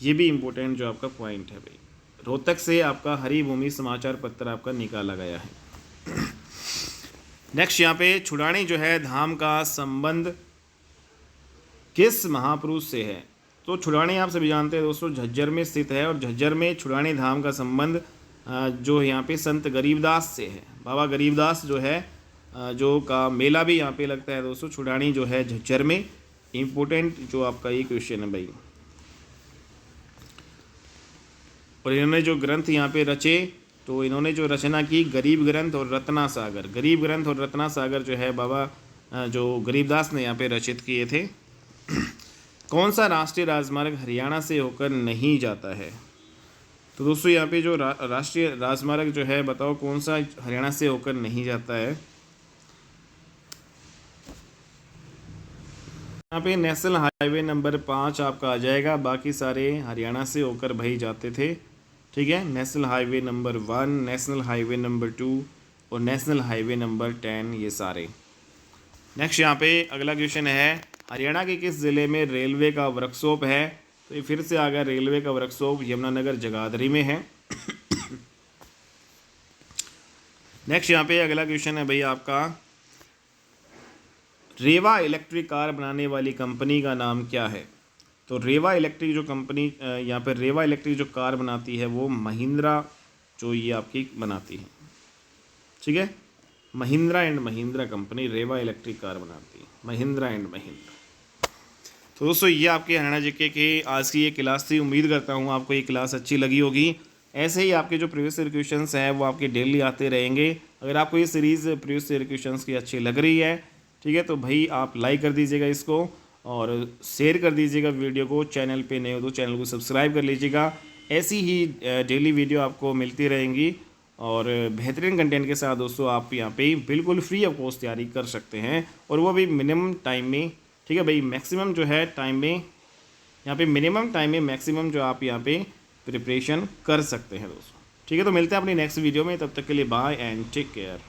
ये भी इम्पोर्टेंट जो आपका पॉइंट है भाई, रोहतक से आपका हरी भूमि समाचार पत्र आपका निकाला गया है। नेक्स्ट यहाँ पे, छुड़ानी जो है धाम का संबंध किस महापुरुष से है? तो छुड़ानी आप सभी जानते हैं दोस्तों झज्जर में स्थित है, और झज्जर में छुड़ानी धाम का संबंध जो यहाँ पे संत गरीबदास से है। बाबा गरीबदास जो है जो का मेला भी यहाँ पे लगता है दोस्तों, छुड़ानी जो है झज्जर में। इम्पोर्टेंट जो आपका ये क्वेश्चन है भाई। और इन्होंने जो ग्रंथ यहाँ पे रचे, तो इन्होंने जो रचना की गरीब ग्रंथ और रत्ना सागर, गरीब ग्रंथ और रत्ना सागर जो है बाबा जो गरीबदास ने यहाँ पे रचित किए थे। कौन सा राष्ट्रीय राजमार्ग हरियाणा से होकर नहीं जाता है? तो दोस्तों यहाँ पे जो राष्ट्रीय राजमार्ग जो है बताओ कौन सा हरियाणा से होकर नहीं जाता है? यहाँ पे नेशनल हाईवे नंबर 5 आपका आ जाएगा, बाकी सारे हरियाणा से होकर भाई जाते थे। ठीक है, national highway number 1, national highway number 2 और नेशनल हाईवे नंबर 10, ये सारे। नेक्स्ट यहाँ पे अगला क्वेश्चन है, हरियाणा के किस ज़िले में रेलवे का वर्कशॉप है? तो ये फिर से आ गया, रेलवे का वर्कशॉप यमुनानगर जगाधरी में है। नेक्स्ट यहाँ पे अगला क्वेश्चन है भाई आपका, रेवा इलेक्ट्रिक कार बनाने वाली कंपनी का नाम क्या है? तो रेवा इलेक्ट्रिक जो कंपनी यहाँ पे रेवा इलेक्ट्रिक जो कार बनाती है वो महिंद्रा जो ये आपकी बनाती है। ठीक है, Mahindra and Mahindra company Reva electric car बनाती है, महिंद्रा एंड महिंद्रा। तो दोस्तों ये आपके हरियाणा जीके की आज की ये क्लास थी। उम्मीद करता हूँ आपको ये क्लास अच्छी लगी होगी। ऐसे ही आपके जो प्रीवियस ईयर क्वेश्चंस हैं वो आपके डेली आते रहेंगे। अगर आपको ये सीरीज़ प्रीवियस ईयर क्वेश्चंस की अच्छी लग रही है, ठीक है, तो भाई आप लाइक कर दीजिएगा इसको और शेयर कर दीजिएगा वीडियो को। चैनल पे नए हो तो चैनल को सब्सक्राइब कर लीजिएगा। ऐसी ही डेली वीडियो आपको मिलती रहेंगी और बेहतरीन कंटेंट के साथ दोस्तों आप यहाँ पे बिल्कुल फ्री ऑफ कॉस्ट तैयारी कर सकते हैं, और वो भी मिनिमम टाइम में। ठीक है भाई, मैक्सिमम जो है टाइम में यहाँ पे, मिनिमम टाइम में मैक्सिमम जो आप यहाँ पे प्रिपरेशन कर सकते हैं दोस्तों। ठीक है, तो मिलते हैं अपनी नेक्स्ट वीडियो में, तब तक के लिए बाय एंड टेक केयर।